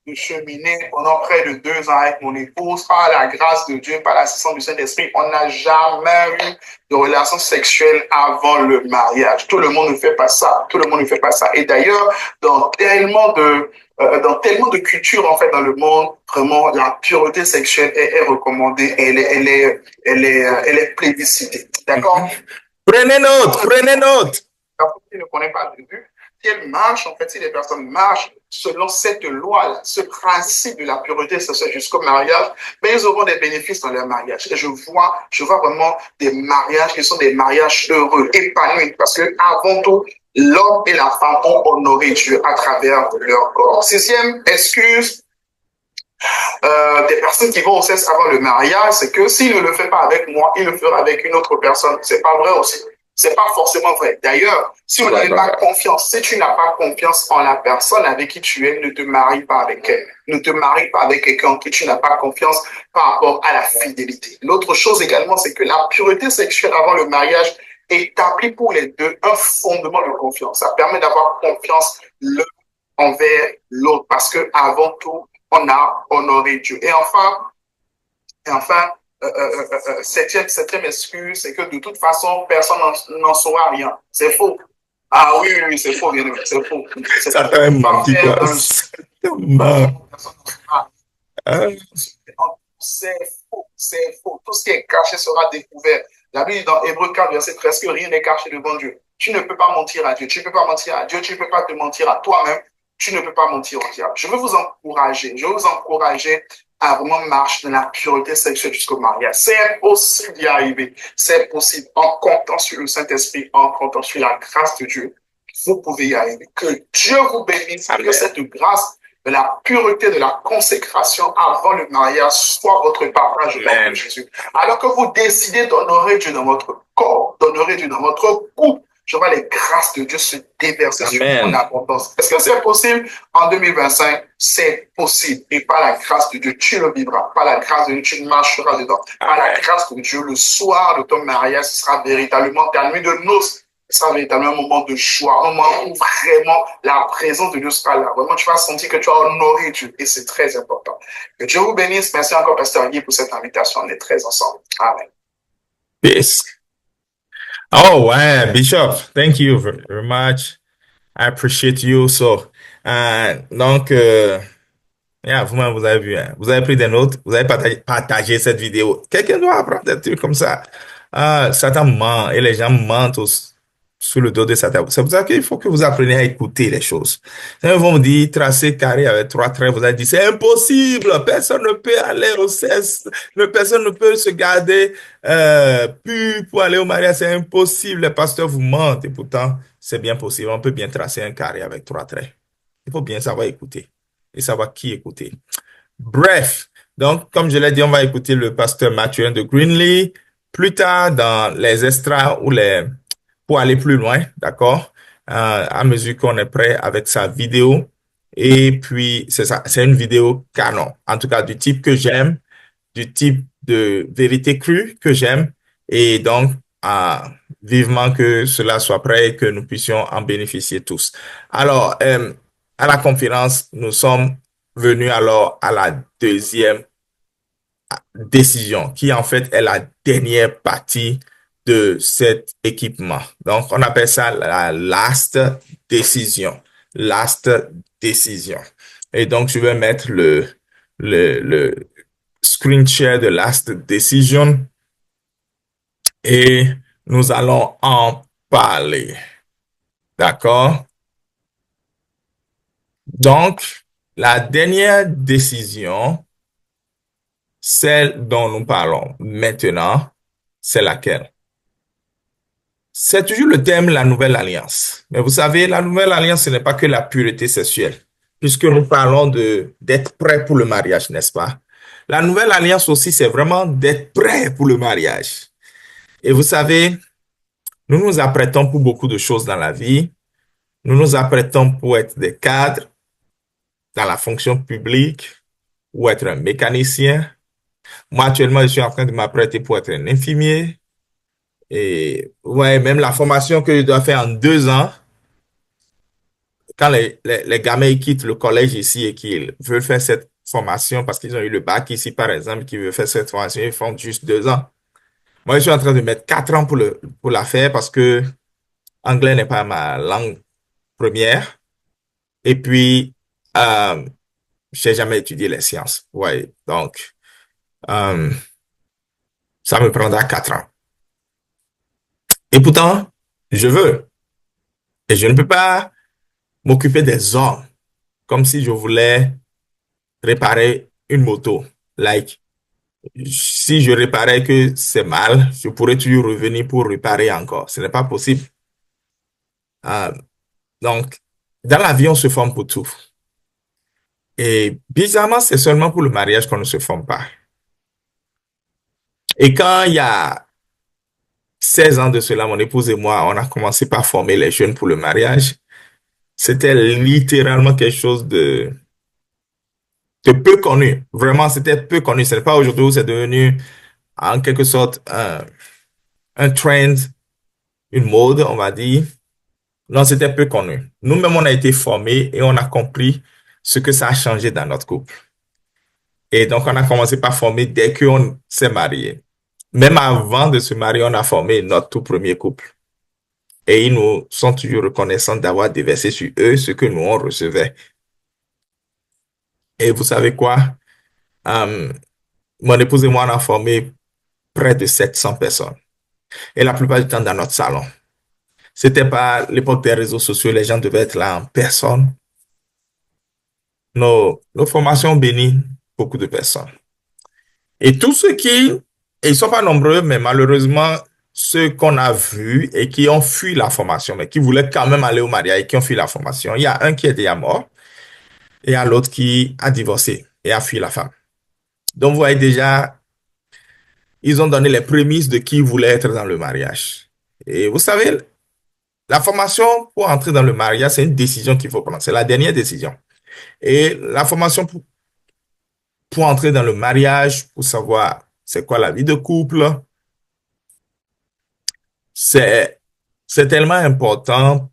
de cheminer pendant près de 2 ans avec mon épouse, par la grâce de Dieu, par l'assistance du Saint-Esprit, on n'a jamais eu de relation sexuelle avant le mariage. Tout le monde ne fait pas ça. Tout le monde ne fait pas ça. Et d'ailleurs, dans tellement de cultures en fait dans le monde, vraiment la pureté sexuelle est recommandée, elle est plébiscitée. D'accord? Prenez note, prenez note. La personne qui ne connaît pas Jésus, si elle marche, en fait, si les personnes marchent selon cette loi-là, ce principe de la pureté sexuelle jusqu'au mariage, mais ils auront des bénéfices dans leur mariage. Et je vois vraiment des mariages qui sont des mariages heureux, épanouis, parce que avant tout, l'homme et la femme ont honoré Dieu à travers leur corps. Sixième excuse des personnes qui vont au sexe avant le mariage, c'est que s'il ne le fait pas avec moi, il le fera avec une autre personne. C'est pas vrai aussi. C'est pas forcément vrai. D'ailleurs, si vous n'avez pas confiance, si tu n'as pas confiance en la personne avec qui tu es, ne te marie pas avec elle. Ne te marie pas avec quelqu'un en qui tu n'as pas confiance par rapport à la fidélité. L'autre chose également, c'est que la pureté sexuelle avant le mariage établit pour les deux un fondement de confiance. Ça permet d'avoir confiance l'un envers l'autre parce que avant tout, on a honoré Dieu. Et enfin septième excuse, c'est que de toute façon, personne n'en saura rien. C'est faux. Ah oui, oui, oui, c'est faux, bien sûr, c'est faux. Ça t'a menti, quoi. C'est faux, c'est faux. Tout ce qui est caché sera découvert. La Bible dit dans Hébreux 4, verset 13, que rien n'est caché devant Dieu. Tu ne peux pas mentir à Dieu. Tu ne peux pas mentir à Dieu. Tu ne peux pas te mentir à toi-même. Tu ne peux pas mentir au diable. Je veux vous encourager. Je veux vous encourager à vraiment marcher dans la pureté sexuelle jusqu'au mariage. C'est possible d'y arriver. C'est possible en comptant sur le Saint-Esprit, en comptant sur la grâce de Dieu. Vous pouvez y arriver. Que Dieu vous bénisse. Que cette grâce de la pureté, de la consécration avant le mariage soit votre partage au nom de Jésus. Alors que vous décidez d'honorer Dieu dans votre corps, d'honorer Dieu dans votre couple, je vois les grâces de Dieu se déverser sur vous en abondance. Est-ce que c'est possible en 2025? C'est possible. Et par la grâce de Dieu, tu le vivras. Par la grâce de Dieu, tu marcheras dedans. Par la grâce de Dieu, le soir de ton mariage, ce sera véritablement ta nuit de noces. Ce sera véritablement un moment de joie, un moment où vraiment la présence de Dieu sera là. Vraiment, tu vas sentir que tu as honoré Dieu. Et c'est très important. Que Dieu vous bénisse. Merci encore, Pasteur Guy, pour cette invitation. On est très ensemble. Amen. Peace. Oh, wow, Bishop, thank you very much. I appreciate you. So, donc, yeah, vous-même, vous avez vu, hein. Vous avez pris des notes, vous avez partagé cette vidéo. Quelqu'un doit apprendre des trucs comme ça. Satan ment et les gens mentent sous le dos de Satan. C'est pour ça qu'il faut que vous appreniez à écouter les choses. Quand ils vont vous dire tracer carré avec 3 traits, vous allez dire c'est impossible. Personne ne peut aller au cesse. Personne ne peut se garder pur pour aller au mariage. C'est impossible. Les pasteurs vous mentent et pourtant, c'est bien possible. On peut bien tracer un carré avec 3 traits. Il faut bien savoir écouter et savoir qui écouter. Bref, donc, comme je l'ai dit, on va écouter le pasteur Mathurin de Greenlee plus tard dans les extras pour aller plus loin, d'accord? À mesure qu'on est prêt avec sa vidéo. Et puis, c'est ça, c'est une vidéo canon. En tout cas, du type que j'aime, du type de vérité crue que j'aime. Et donc, vivement que cela soit prêt et que nous puissions en bénéficier tous. Alors, à la conférence, nous sommes venus alors à la deuxième décision, qui en fait est la dernière partie de cet équipement. Donc, on appelle ça la last décision. Last décision. Et donc, je vais mettre le screen share de last decision et nous allons en parler. D'accord? Donc, la dernière décision, celle dont nous parlons maintenant, c'est laquelle? C'est toujours le thème la nouvelle alliance. Mais vous savez, la nouvelle alliance, ce n'est pas que la pureté sexuelle, puisque nous parlons d'être prêt pour le mariage, n'est-ce pas? La nouvelle alliance aussi, c'est vraiment d'être prêt pour le mariage. Et vous savez, nous nous apprêtons pour beaucoup de choses dans la vie. Nous nous apprêtons pour être des cadres dans la fonction publique ou être un mécanicien. Moi, actuellement, je suis en train de m'apprêter pour être un infirmier Et ouais, même la formation que je dois faire en 2 ans, quand les gamins ils quittent le collège ici et qu'ils veulent faire cette formation parce qu'ils ont eu le bac ici, par exemple, qui veulent faire cette formation, ils font juste 2 ans. Moi, je suis en train de mettre 4 ans pour la faire parce que anglais n'est pas ma langue première. Et puis, euh, j'ai jamais étudié les sciences. Ouais, donc, euh, ça me prendra 4 ans. Et pourtant, je veux. Et je ne peux pas m'occuper des hommes comme si je voulais réparer une moto. Like, si je réparais que c'est mal, je pourrais toujours revenir pour réparer encore. Ce n'est pas possible. Euh, donc, dans la vie, on se forme pour tout. Et bizarrement, c'est seulement pour le mariage qu'on ne se forme pas. Et quand il y a 16 ans de cela, mon épouse et moi, on a commencé par former les jeunes pour le mariage. C'était littéralement quelque chose de peu connu. Vraiment, c'était peu connu. Ce n'est pas aujourd'hui où c'est devenu en quelque sorte un trend, une mode, on va dire. Non, c'était peu connu. Nous-mêmes, on a été formés et on a compris ce que ça a changé dans notre couple. Et donc, on a commencé par former dès qu'on s'est marié. Même avant de se marier, on a formé notre tout premier couple. Et ils nous sont toujours reconnaissants d'avoir déversé sur eux ce que nous, on recevait. Et vous savez quoi? Euh, Mon épouse et moi, on a formé près de 700 personnes. Et la plupart du temps dans notre salon. C'était pas l'époque des réseaux sociaux, les gens devaient être là en personne. Nos formations ont béni beaucoup de personnes. Et tous ceux et ils sont pas nombreux, mais malheureusement, ceux qu'on a vus et qui ont fui la formation, mais qui voulaient quand même aller au mariage et qui ont fui la formation, il y a un qui est déjà mort et il y a l'autre qui a divorcé et a fui la femme. Donc, vous voyez déjà, ils ont donné les prémices de qui voulait être dans le mariage. Et vous savez, la formation pour entrer dans le mariage, c'est une décision qu'il faut prendre. C'est la dernière décision. Et la formation pour entrer dans le mariage, pour savoir c'est quoi la vie de couple, c'est, c'est tellement important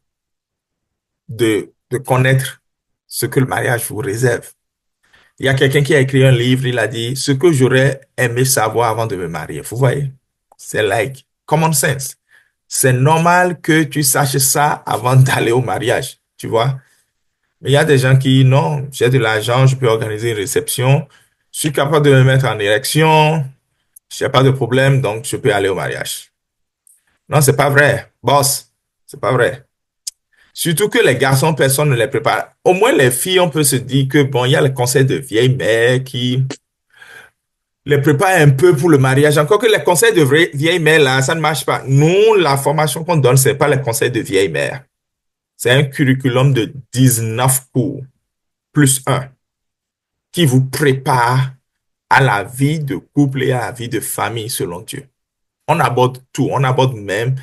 de connaître ce que le mariage vous réserve. Il y a quelqu'un qui a écrit un livre, il a dit, ce que j'aurais aimé savoir avant de me marier. Vous voyez? C'est like common sense. C'est normal que tu saches ça avant d'aller au mariage, tu vois? Mais il y a des gens qui, non, j'ai de l'argent, je peux organiser une réception, je suis capable de me mettre en érection, j'ai pas de problème, donc je peux aller au mariage. Non, c'est pas vrai, boss, c'est pas vrai. Surtout que les garçons, personne ne les prépare. Au moins, les filles, on peut se dire que, bon, il y a le conseil de vieille mère qui les préparent un peu pour le mariage. Encore que les conseils de vieille mère, là, ça ne marche pas. Nous, la formation qu'on donne, c'est pas les conseils de vieille mère. C'est un curriculum de 19 cours, plus un, qui vous prépare à la vie de couple et à la vie de famille selon Dieu. On aborde tout. On aborde même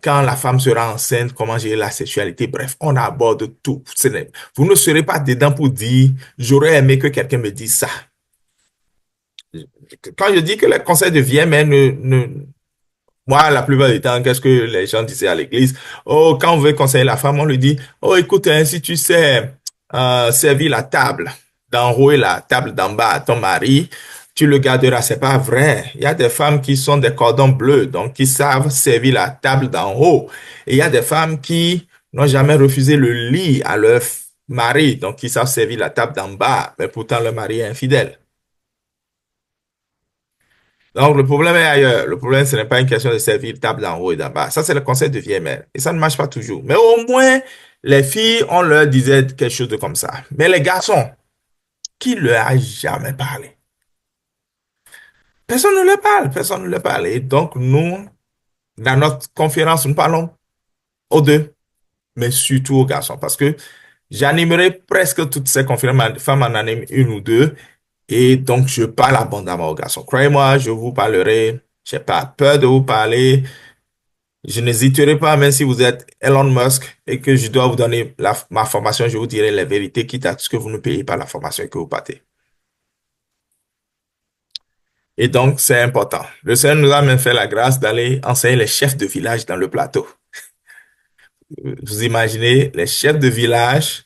quand la femme sera enceinte, comment gérer la sexualité. Bref, on aborde tout. Vous ne serez pas dedans pour dire, j'aurais aimé que quelqu'un me dise ça. Quand je dis que les conseils de vieille mère moi, la plupart du temps, qu'est-ce que les gens disaient à l'église? Oh, quand on veut conseiller la femme, on lui dit, oh, écoute, hein, si tu sais servir la table d'en haut et la table d'en bas à ton mari, tu le garderas. C'est pas vrai. Il y a des femmes qui sont des cordons bleus, donc qui savent servir la table d'en haut. Et il y a des femmes qui n'ont jamais refusé le lit à leur mari, donc qui savent servir la table d'en bas, mais pourtant leur mari est infidèle. Donc, le problème est ailleurs. Le problème, ce n'est pas une question de servir table d'en haut et d'en bas. Ça, c'est le conseil de vieille mère. Et ça ne marche pas toujours. Mais au moins, les filles, on leur disait quelque chose de comme ça. Mais les garçons, qui leur a jamais parlé? Personne ne leur parle. Personne ne leur parle. Et donc, nous, dans notre conférence, nous parlons aux deux, mais surtout aux garçons. Parce que j'animerai presque toutes ces conférences. Ma femme en anime une ou deux. Et donc, je parle abondamment aux garçons. Croyez-moi, je vous parlerai. J'ai pas peur de vous parler. Je n'hésiterai pas, même si vous êtes Elon Musk et que je dois vous donner ma formation, je vous dirai les vérités, quitte à ce que vous ne payez pas la formation et que vous partez. Et donc, c'est important. Le Seigneur nous a même fait la grâce d'aller enseigner les chefs de village dans le plateau. Vous imaginez les chefs de village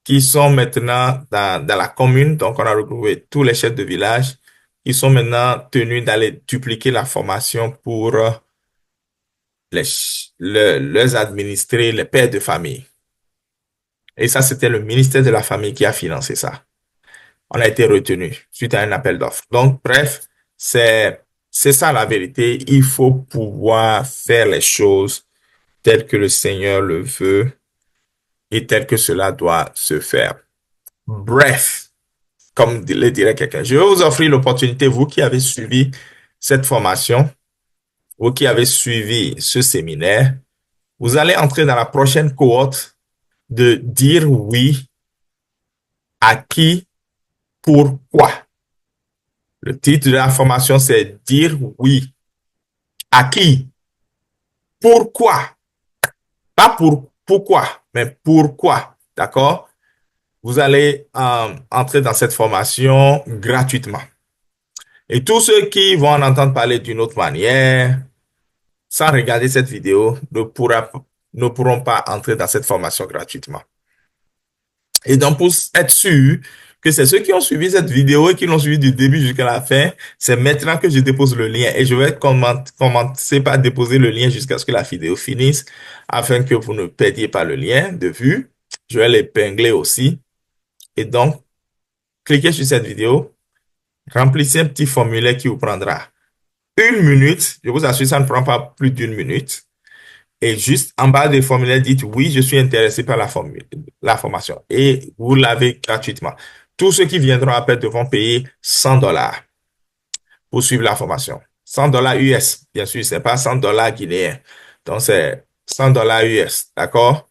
qui sont maintenant dans la commune. Donc, on a retrouvé tous les chefs de village qui sont maintenant tenus d'aller dupliquer la formation pour leurs administrés, les pères de famille. Et ça, c'était le ministère de la Famille qui a financé ça. On a été retenu suite à un appel d'offres. Donc, bref, c'est ça la vérité. Il faut pouvoir faire les choses telles que le Seigneur le veut et tel que cela doit se faire. Bref, comme le dirait quelqu'un, je vais vous offrir l'opportunité, vous qui avez suivi cette formation, vous qui avez suivi ce séminaire, vous allez entrer dans la prochaine cohorte de dire oui à qui, pourquoi. Le titre de la formation, c'est dire oui à qui, pourquoi. Pas pourquoi, mais pourquoi. D'accord? Vous allez entrer dans cette formation gratuitement. Et tous ceux qui vont en entendre parler d'une autre manière, sans regarder cette vidéo, ne pourront pas entrer dans cette formation gratuitement. Et donc, pour être sûr que c'est ceux qui ont suivi cette vidéo et qui l'ont suivi du début jusqu'à la fin, c'est maintenant que je dépose le lien. Et je vais commencer par déposer le lien jusqu'à ce que la vidéo finisse, afin que vous ne perdiez pas le lien de vue. Je vais l'épingler aussi. Et donc, cliquez sur cette vidéo, remplissez un petit formulaire qui vous prendra 1 minute. Je vous assure, ça ne prend pas plus d'1 minute. Et juste en bas du formulaire, dites oui, je suis intéressé par la formation. Et vous l'avez gratuitement. Tous ceux qui viendront après devront payer $100 pour suivre la formation. $100 US, bien sûr, c'est pas $100 guinéens. Donc, c'est $100 US, d'accord?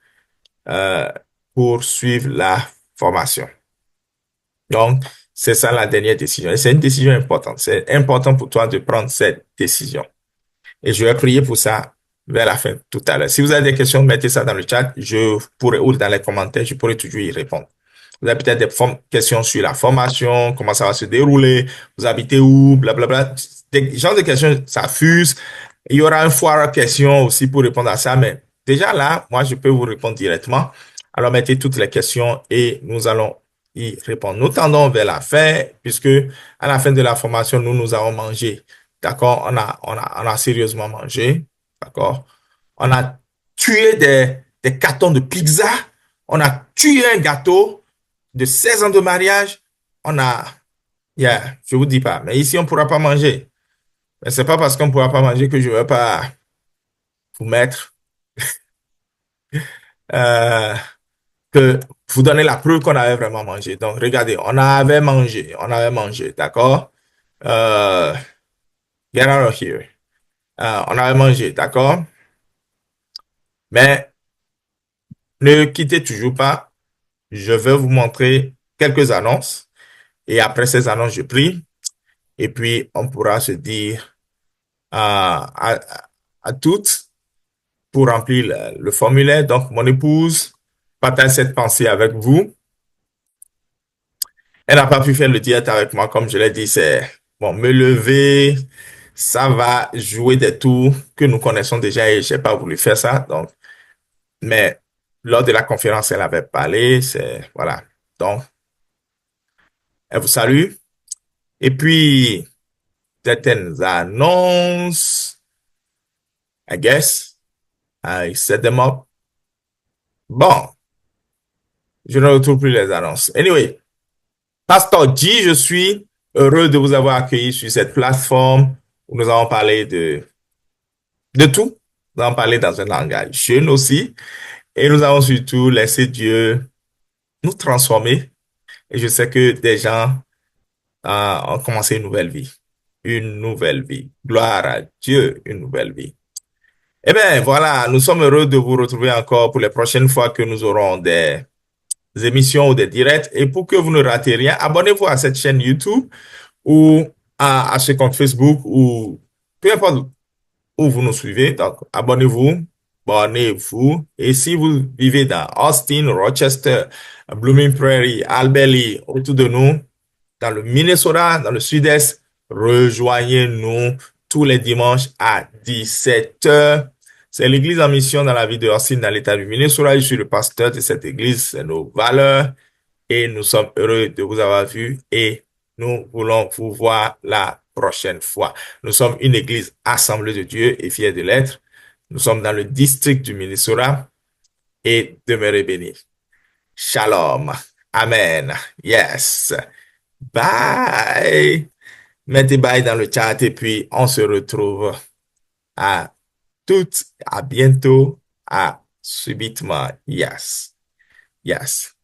Euh, pour suivre la formation. Donc, c'est ça la dernière décision. Et c'est une décision importante. C'est important pour toi de prendre cette décision. Et je vais prier pour ça vers la fin tout à l'heure. Si vous avez des questions, mettez ça dans le chat. Je pourrai, ou dans les commentaires, je pourrai toujours y répondre. Vous avez peut-être des questions sur la formation, comment ça va se dérouler, vous habitez où, blablabla. Des genres de questions, ça fuse. Il y aura un foire à questions aussi pour répondre à ça, mais déjà là, moi, je peux vous répondre directement. Alors, mettez toutes les questions et nous allons y répondre. Nous tendons vers la fin, puisque à la fin de la formation, nous avons mangé. D'accord? On a sérieusement mangé. D'accord? On a tué des cartons de pizza. On a tué un gâteau de 16 ans de mariage. Je vous dis pas. Mais ici, on ne pourra pas manger. Mais c'est pas parce qu'on ne pourra pas manger que je ne vais pas vous mettre, euh, que vous donner la preuve qu'on avait vraiment mangé. Donc, regardez, on avait mangé, d'accord? Euh, Get out of here. On avait mangé, d'accord? Mais ne quittez toujours pas. Je vais vous montrer quelques annonces. Et après ces annonces, je prie. Et puis, on pourra se dire à toutes pour remplir le formulaire. Donc, mon épouse partage cette pensée avec vous. Elle n'a pas pu faire le diète avec moi, comme je l'ai dit, c'est bon, me lever, ça va jouer des tours que nous connaissons déjà et j'ai pas voulu faire ça. Donc, mais lors de la conférence, elle avait parlé, voilà. Donc, elle vous salue. Et puis, certaines annonces, I guess, I set them up. Bon, je ne retrouve plus les annonces. Anyway, Pasteur G, je suis heureux de vous avoir accueilli sur cette plateforme où nous avons parlé de tout. Nous avons parlé dans un langage jeune aussi. Et nous avons surtout laissé Dieu nous transformer. Et je sais que des gens ont commencé une nouvelle vie. Une nouvelle vie. Gloire à Dieu, une nouvelle vie. Eh bien, voilà, nous sommes heureux de vous retrouver encore pour les prochaines fois que nous aurons des émissions ou des directs. Et pour que vous ne ratez rien, abonnez-vous à cette chaîne YouTube ou à ce compte Facebook ou peu importe où vous nous suivez. Donc, abonnez-vous, abonnez-vous. Et si vous vivez dans Austin, Rochester, Blooming Prairie, Albany, autour de nous, dans le Minnesota, dans le sud-est, rejoignez-nous tous les dimanches à 17 heures. C'est l'église en mission dans la ville de Austin, dans l'état du Minnesota. Je suis le pasteur de cette église. C'est nos valeurs. Et nous sommes heureux de vous avoir vu et nous voulons vous voir la prochaine fois. Nous sommes une église assemblée de Dieu et fiers de l'être. Nous sommes dans le district du Minnesota et demeurez bénis. Shalom. Amen. Yes. Bye. Mettez bye dans le chat et puis on se retrouve à toutes, à bientôt, à subitement. Yes. Yes.